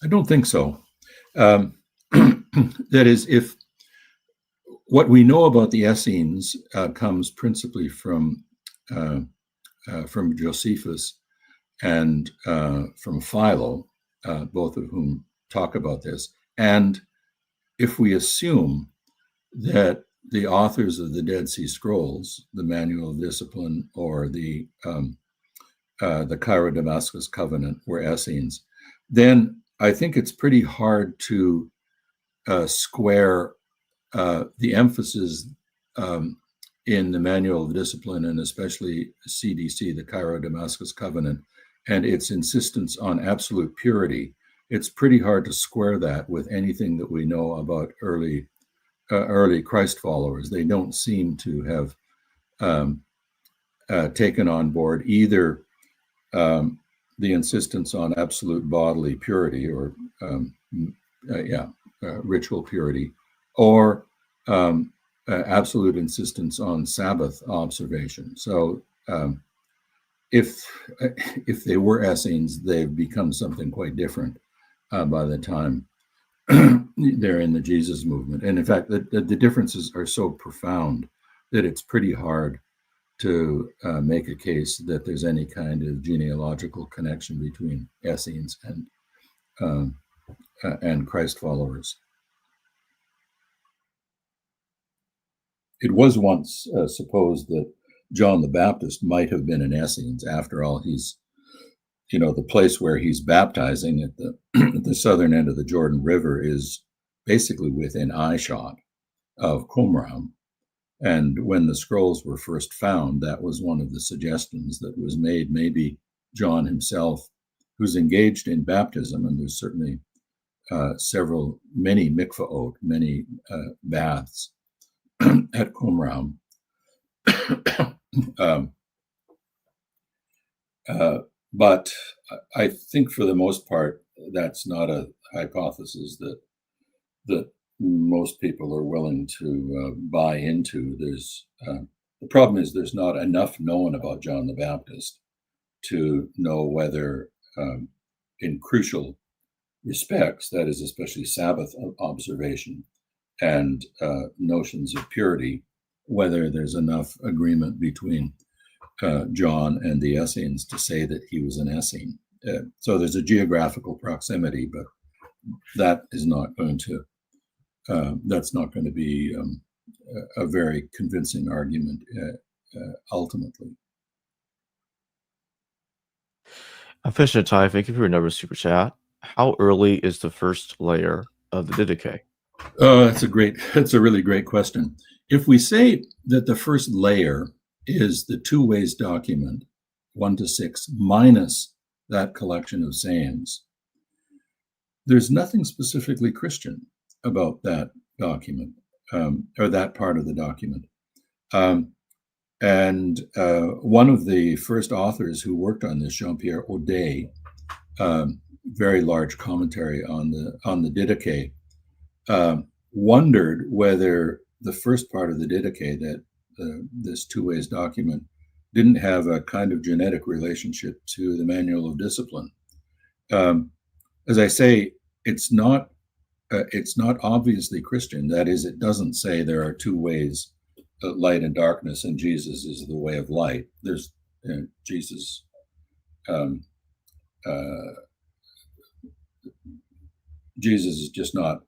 I don't think so. That is, if what we know about the Essenes comes principally from Josephus and from Philo, both of whom talk about this. And if we assume that the authors of the Dead Sea Scrolls, the Manual of Discipline, or the Cairo-Damascus Covenant were Essenes, then I think it's pretty hard to square the emphasis in the Manual of Discipline, and especially CDC, the Cairo-Damascus Covenant, and its insistence on absolute purity. It's pretty hard to square that with anything that we know about early Christ followers. They don't seem to have taken on board either the insistence on absolute bodily purity or ritual purity, or absolute insistence on Sabbath observation. So if they were Essenes, they've become something quite different by the time they're in the Jesus movement. And in fact, the differences are so profound that it's pretty hard to make a case that there's any kind of genealogical connection between Essenes and Christ followers. It was once supposed that John the Baptist might have been an Essenes. After all, he's the place where he's baptizing at the at the southern end of the Jordan River is basically within eyeshot of Qumran. And when the scrolls were first found, that was one of the suggestions that was made. Maybe John himself, who's engaged in baptism, and there's certainly many mikvaot, many baths at Qumran. But I think for the most part, that's not a hypothesis that most people are willing to buy into. The problem is there's not enough known about John the Baptist to know whether, in crucial respects, that is especially Sabbath observation and notions of purity, whether there's enough agreement between John and the Essenes to say that he was an Essene. So there's a geographical proximity, but that is not going to that's not going to be a very convincing argument ultimately. Efficient Time, thank you for your number super chat. How early is the first layer of the Didache? That's a really great question. If we say that the first layer is the two-ways document, 1 to 6, minus that collection of sayings, there's nothing specifically Christian about that document, or that part of the document. And one of the first authors who worked on this, Jean-Pierre Audet, very large commentary on the Didache, wondered whether the first part of the Didache, that this two-ways document, didn't have a kind of genetic relationship to the Manual of Discipline. As I say, it's not obviously Christian. That is, it doesn't say there are two ways, light and darkness, and Jesus is the way of light. There's Jesus. Jesus is just not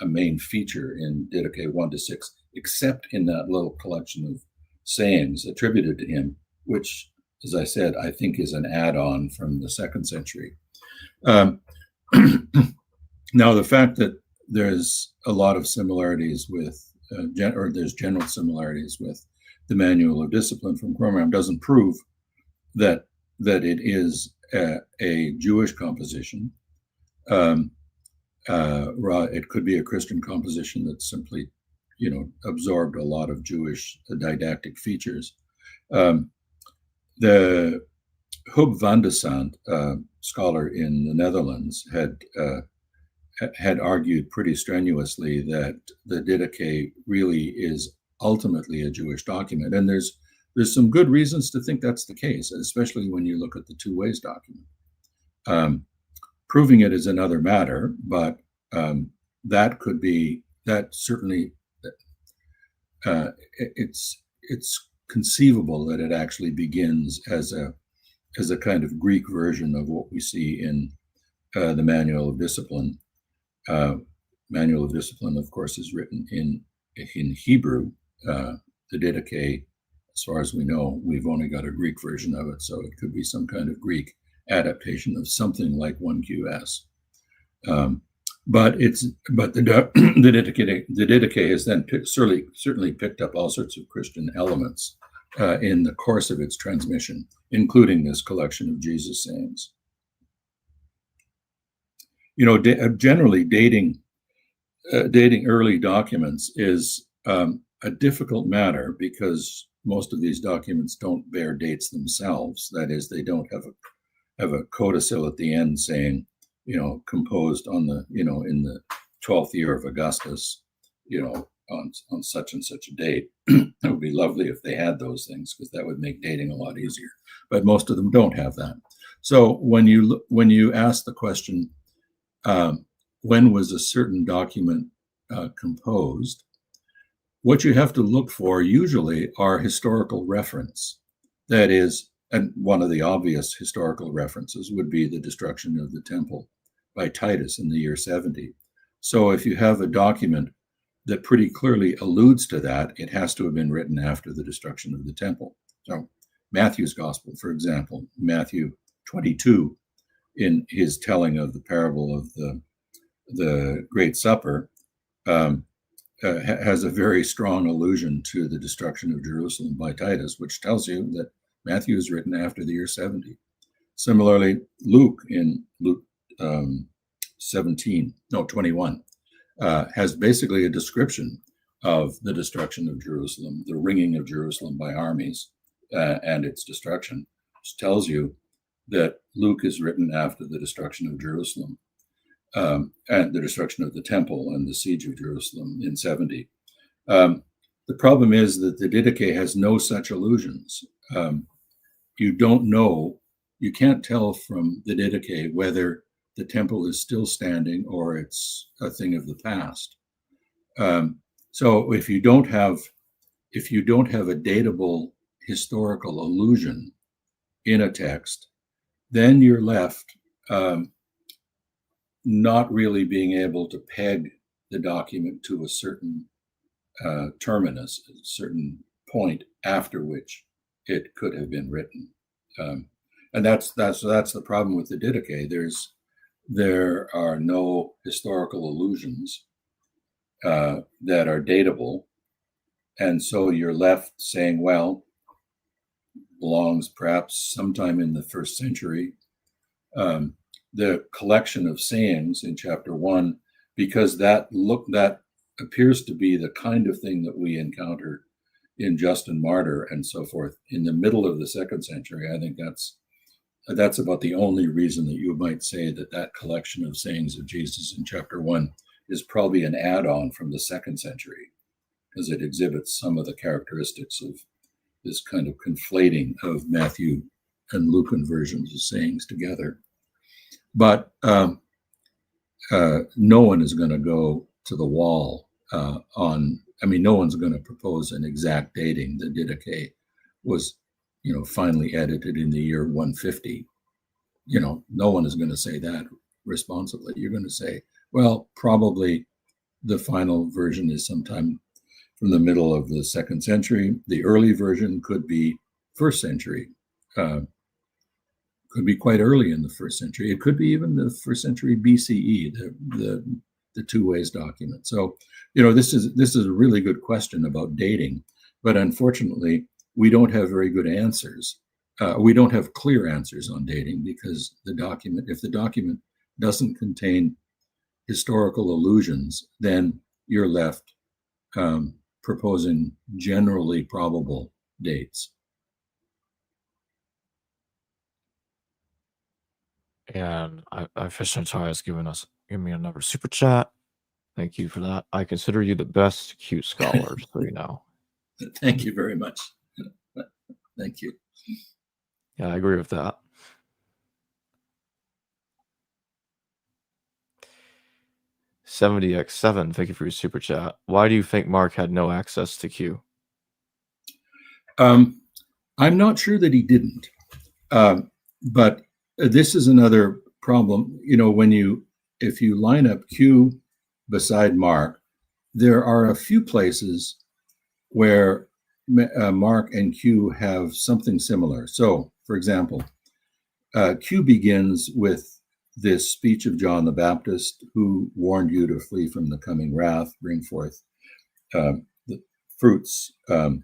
a main feature in Didache 1 to 6, except in that little collection of sayings attributed to him, which, as I said, I think is an add-on from the 2nd century. Now, the fact that there's a lot of similarities with, there's general similarities with the Manual of Discipline from Qumran doesn't prove that it is a Jewish composition. It could be a Christian composition that simply, absorbed a lot of Jewish didactic features. The Hub van de Sant, scholar in the Netherlands, had argued pretty strenuously that the Didache really is ultimately a Jewish document, and there's some good reasons to think that's the case, especially when you look at the two ways document. Proving it is another matter, but it's conceivable that it actually begins as a kind of Greek version of what we see in the Manual of Discipline. Manual of Discipline, of course, is written in Hebrew. The Didache, as far as we know, we've only got a Greek version of it, so it could be some kind of Greek adaptation of something like 1QS. But the Didache has then certainly picked up all sorts of Christian elements in the course of its transmission, including this collection of Jesus sayings. Generally dating early documents is a difficult matter because most of these documents don't bear dates themselves. That is, they don't have a codicil at the end saying, composed on the, in the 12th year of Augustus, on such and such a date. It would be lovely if they had those things, because that would make dating a lot easier. But most of them don't have that. So when you ask the question, when was a certain document composed, what you have to look for usually are historical reference. That is, and one of the obvious historical references would be the destruction of the temple by Titus in the year 70. So if you have a document that pretty clearly alludes to that, it has to have been written after the destruction of the temple. So Matthew's gospel, for example, Matthew 22 in his telling of the parable of the Great Supper, has a very strong allusion to the destruction of Jerusalem by Titus, which tells you that Matthew is written after the year 70. Similarly, Luke in Luke 21, has basically a description of the destruction of Jerusalem, the ringing of Jerusalem by armies and its destruction, which tells you that Luke is written after the destruction of Jerusalem and the destruction of the temple and the siege of Jerusalem in 70. The problem is that the Didache has no such allusions. You don't know, you can't tell from the Didache whether the temple is still standing or it's a thing of the past. So if you don't have a datable historical allusion in a text, then you're left not really being able to peg the document to a certain terminus, a certain point after which it could have been written. And that's the problem with the Didache. There are no historical allusions that are datable, and so you're left saying, well, belongs perhaps sometime in the 1st century. The collection of sayings in chapter 1, because that appears to be the kind of thing that we encounter in Justin Martyr and so forth in the middle of the 2nd century. I think that's about the only reason that you might say that collection of sayings of Jesus in chapter 1 is probably an add-on from the 2nd century, because it exhibits some of the characteristics of this kind of conflating of Matthew and Lucan versions of sayings together. But no one is going to go to the wall no one's going to propose an exact dating. The Didache was, finally edited in the year 150. No one is going to say that responsibly. You're going to say, well, probably the final version is sometime from the middle of the 2nd century. The early version could be 1st century. Could be quite early in the 1st century. It could be even the 1st century BCE, the two ways document. So, this is a really good question about dating, but unfortunately, we don't have very good answers. We don't have clear answers on dating, because if the document doesn't contain historical allusions, then you're left proposing generally probable dates. And Fishantai has given me another super chat. Thank you for that. I consider you the best Q scholar, so you know. Thank you very much. Thank you. Yeah, I agree with that. $70x7, thank you for your super chat. Why do you think Mark had no access to Q? I'm not sure that he didn't, but this is another problem. If you line up Q beside Mark, there are a few places where Mark and Q have something similar. So, for example, Q begins with this speech of John the Baptist, who warned you to flee from the coming wrath, bring forth the fruits of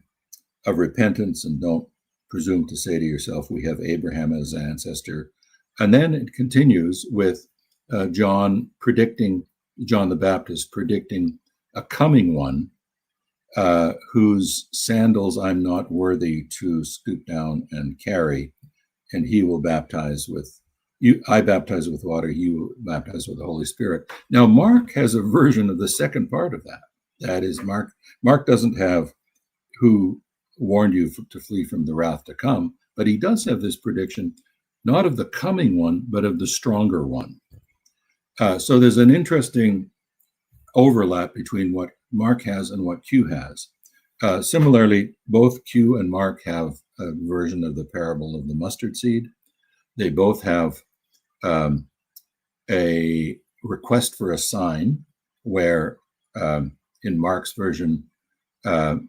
repentance, and don't presume to say to yourself, we have Abraham as ancestor. And then it continues with John the Baptist predicting a coming one whose sandals I'm not worthy to stoop down and carry, and he will baptize with you. I baptize with water, you baptize with the Holy Spirit. Now, Mark has a version of the second part of that. That is, Mark doesn't have who warned you to flee from the wrath to come, but he does have this prediction, not of the coming one, but of the stronger one. So there's an interesting overlap between what Mark has and what Q has. Similarly, both Q and Mark have a version of the parable of the mustard seed. They both have a request for a sign, where in Mark's version,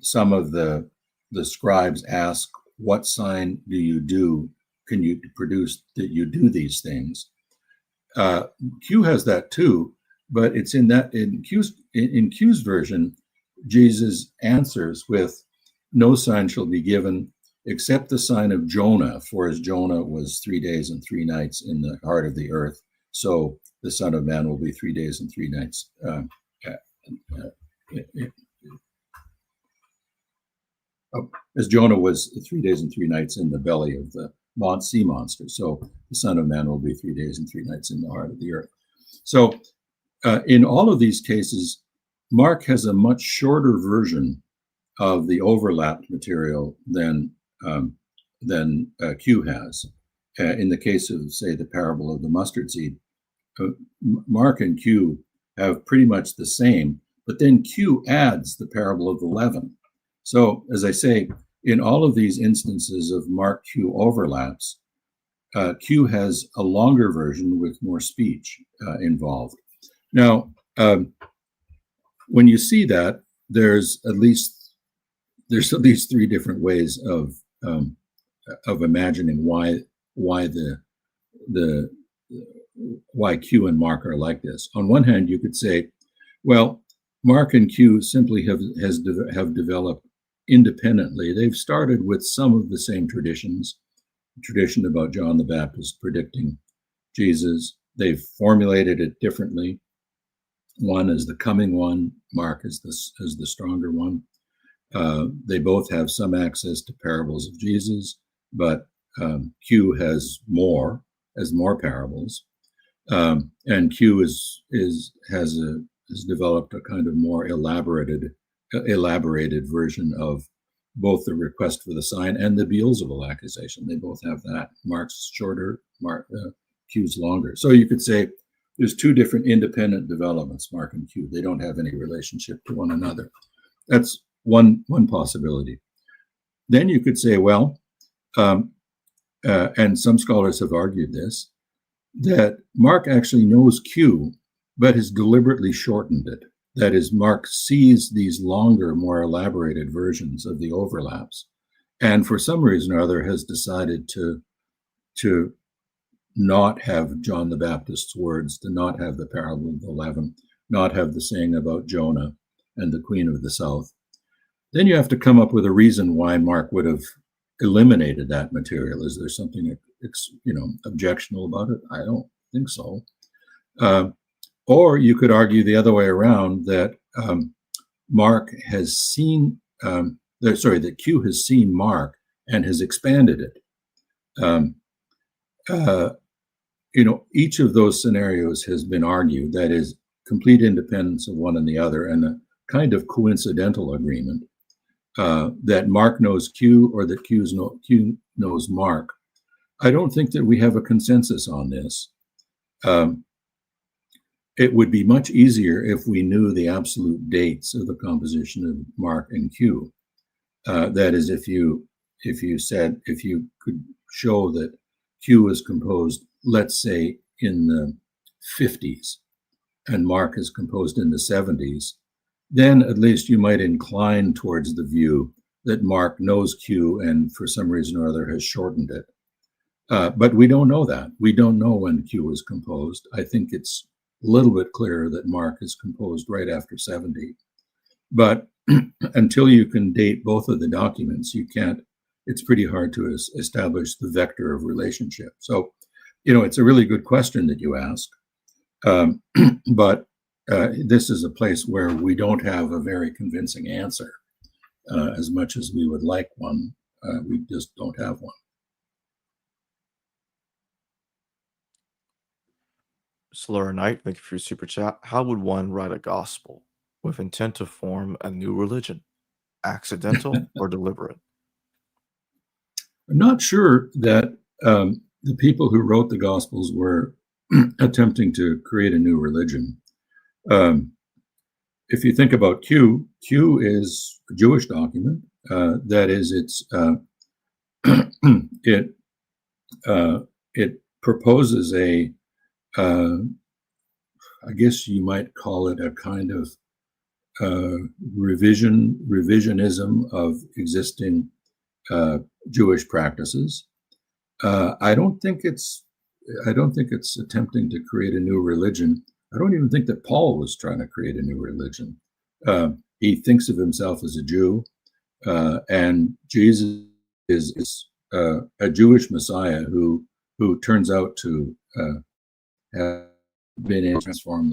some of the scribes ask, what sign do you do can you produce that you do these things? Q has that too, but it's in Q's version, Jesus answers with, "No sign shall be given except the sign of Jonah, for as Jonah was 3 days and 3 nights in the heart of the earth, so the Son of Man will be 3 days and 3 nights." As Jonah was 3 days and 3 nights in the belly of the sea monster, so the Son of Man will be 3 days and 3 nights in the heart of the earth. So in all of these cases, Mark has a much shorter version of the overlapped material than Q has. In the case of, say, the parable of the mustard seed, Mark and Q have pretty much the same, but then Q adds the parable of the leaven. So, as I say, in all of these instances of Mark Q overlaps, Q has a longer version with more speech involved. Now, when you see that, there's at least 3 different ways of imagining why Q and Mark are like this. On one hand, you could say, well, Mark and Q simply have developed independently. They've started with some of the same traditions, tradition about John the Baptist predicting Jesus. They've formulated it differently. One is the coming one, Mark is the stronger one. They both have some access to parables of Jesus, but Q has more parables, and Q has developed a kind of more elaborated version of both the request for the sign and the Beelzebul accusation. They both have that. Mark's shorter, Q's longer. So you could say there's 2 different independent developments, Mark and Q. They don't have any relationship to one another. That's one possibility. Then you could say, well, and some scholars have argued this, that Mark actually knows Q, but has deliberately shortened it. That is, Mark sees these longer, more elaborated versions of the overlaps, and for some reason or other has decided to not have John the Baptist's words, to not have the parable of the leaven, not have the saying about Jonah and the Queen of the South. Then you have to come up with a reason why Mark would have eliminated that material. Is there something objectionable about it? I don't think so. Or you could argue the other way around, that Mark has seen, that Q has seen Mark and has expanded it. Each of those scenarios has been argued. That is, complete independence of one and the other, and a kind of coincidental agreement that Mark knows Q or that Q knows Mark. I don't think that we have a consensus on this. It would be much easier if we knew the absolute dates of the composition of Mark and Q. That is, if you could show that Q was composed, let's say, in the 50s, and Mark is composed in the 70s, then at least you might incline towards the view that Mark knows Q and for some reason or other has shortened it. But we don't know that. We don't know when Q was composed. I think it's a little bit clearer that Mark is composed right after 70. But until you can date both of the documents, it's pretty hard to establish the vector of relationship. So, it's a really good question that you ask. But this is a place where we don't have a very convincing answer. As much as we would like one, we just don't have one. Slur Knight, thank you for your super chat. How would one write a gospel with intent to form a new religion? Accidental or deliberate? I'm not sure that the people who wrote the Gospels were attempting to create a new religion. If you think about Q is a Jewish document. That is, it proposes I guess you might call it a kind of revisionism of existing Jewish practices. I don't think it's attempting to create a new religion. I don't even think that Paul was trying to create a new religion. He thinks of himself as a Jew, and Jesus is a Jewish Messiah who turns out to have been able to transform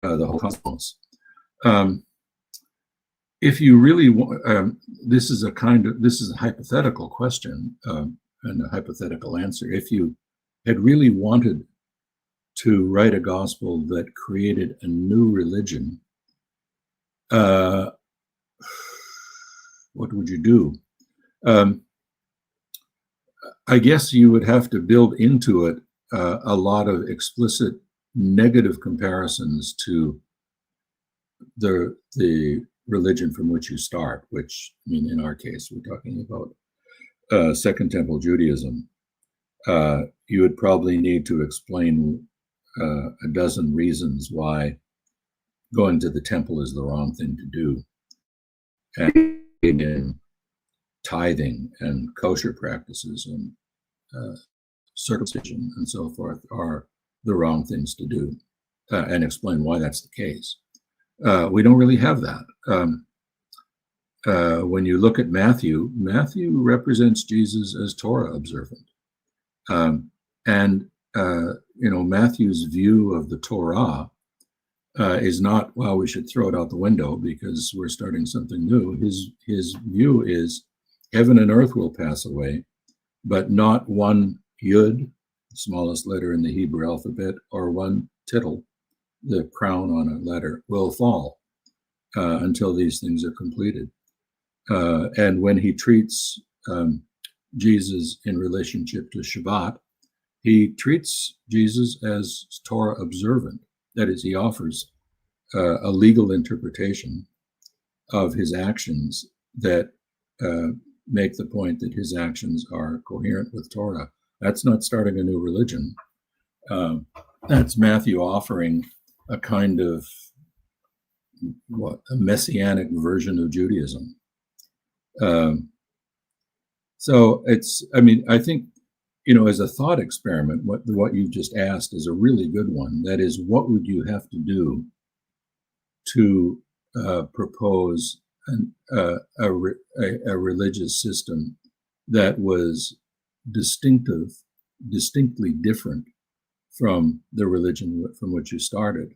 the whole cosmos. If you really want, this is a hypothetical question and a hypothetical answer. If you had really wanted to write a gospel that created a new religion, what would you do? I guess you would have to build into it a lot of explicit negative comparisons to the religion from which you start, which, I mean, in our case, we're talking about Second Temple Judaism. You would probably need to explain a dozen reasons why going to the temple is the wrong thing to do, and in tithing and kosher practices and circumcision and so forth are the wrong things to do, and explain why that's the case. We don't really have that. When you look at Matthew represents Jesus as Torah observant. Matthew's view of the Torah is not, well, we should throw it out the window because we're starting something new. His view is heaven and earth will pass away, but not one yud, the smallest letter in the Hebrew alphabet, or one tittle, the crown on a letter, will fall until these things are completed. And when he treats Jesus in relationship to Shabbat, he treats Jesus as Torah observant. That is, he offers a legal interpretation of his actions that make the point that his actions are coherent with Torah. That's not starting a new religion. That's Matthew offering a kind of a messianic version of Judaism. So I think, as a thought experiment, what you just asked is a really good one. That is, what would you have to do to propose a religious system that was distinctly different from the religion from which you started?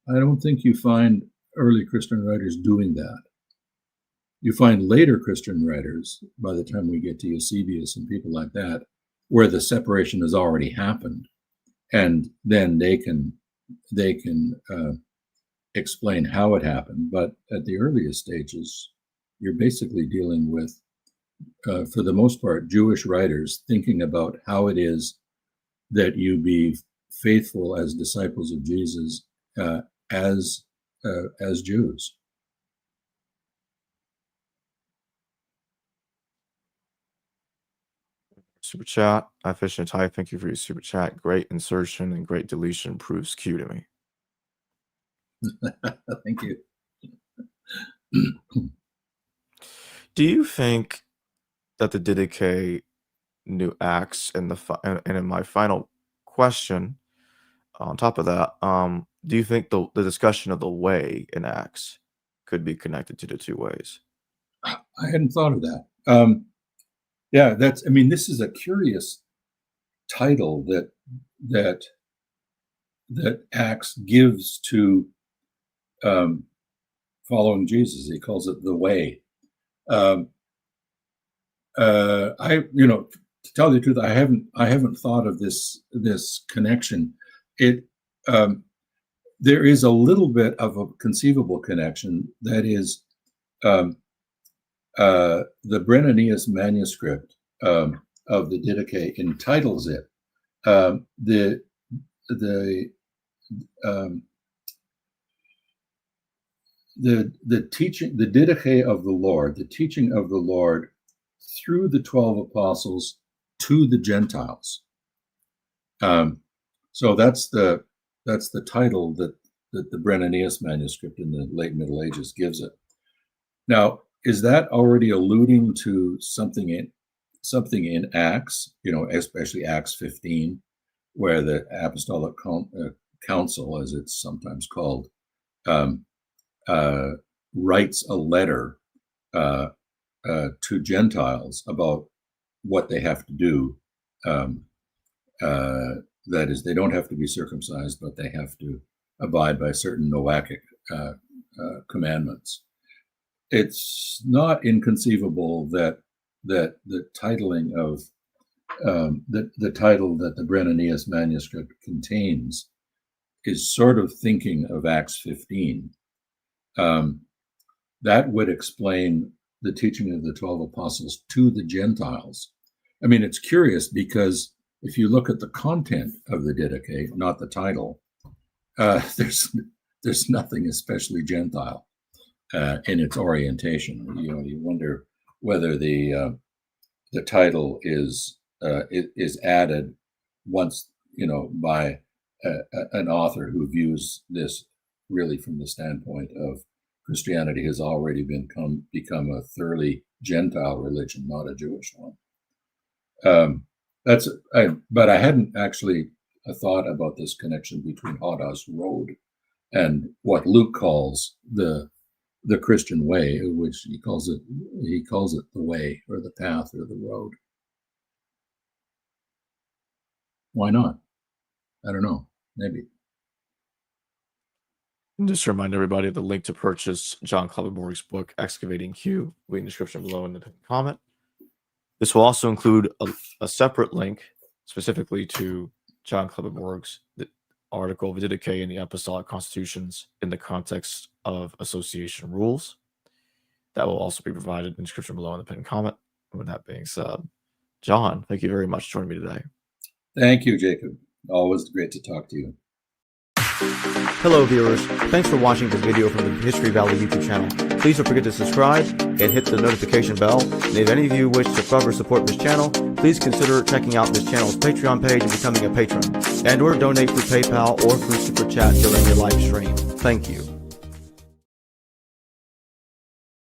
I don't think you find early Christian writers doing that. You find later Christian writers, by the time we get to Eusebius and people like that, where the separation has already happened, and then they can explain how it happened. But at the earliest stages, you're basically dealing with, for the most part, Jewish writers thinking about how it is that you be faithful as disciples of Jesus as Jews. Super chat. Efficient type. Thank you for your super chat. Great insertion and great deletion proves Q to me. Thank you. Do you think that the Didache knew Acts and in my final question, on top of that, do you think the discussion of the way in Acts could be connected to the two ways? I hadn't thought of that. Yeah, this is a curious title that Acts gives to following Jesus. He calls it the way. To tell you the truth, I haven't thought of this connection. There is a little bit of a conceivable connection. That is, the Brennanius manuscript of the Didache entitles it the teaching, the Didache of the Lord, the teaching of the Lord through the 12 apostles to the Gentiles. So that's the title that the Brennanius manuscript in the late Middle Ages gives it. Now, is that already alluding to something something in Acts, especially Acts 15, where the Apostolic Council, as it's sometimes called, writes a letter to Gentiles about what they have to do. That is, they don't have to be circumcised, but they have to abide by certain Noachic commandments. It's not inconceivable that the titling of the title that the Brennanius manuscript contains is sort of thinking of Acts 15. That would explain the teaching of the 12 apostles to the Gentiles. I mean, it's curious because if you look at the content of the Didache, not the title, there's nothing especially Gentile in its orientation. You wonder whether the title is added once, by an author who views this really from the standpoint of Christianity has already become a thoroughly Gentile religion, not a Jewish one. But I hadn't actually thought about this connection between Hodas Road and what Luke calls the Christian way, which he calls it the way or the path or the road. Why not? I don't know. Maybe. And just to remind everybody of the link to purchase John Kloppenborg's book, Excavating Q, in the description below in the comment. This will also include a separate link specifically to John Kloppenborg's article, Didache and the Apostolic Constitutions in the Context of Association Rules. That will also be provided in the description below in the pinned comment. And with that being said, John, thank you very much for joining me today. Thank you, Jacob. Always great to talk to you. Hello viewers, thanks for watching this video from the History Valley YouTube channel. Please don't forget to subscribe and hit the notification bell. And if any of you wish to further support this channel, please consider checking out this channel's Patreon page and becoming a patron. And or donate through PayPal or through Super Chat during your live stream. Thank you.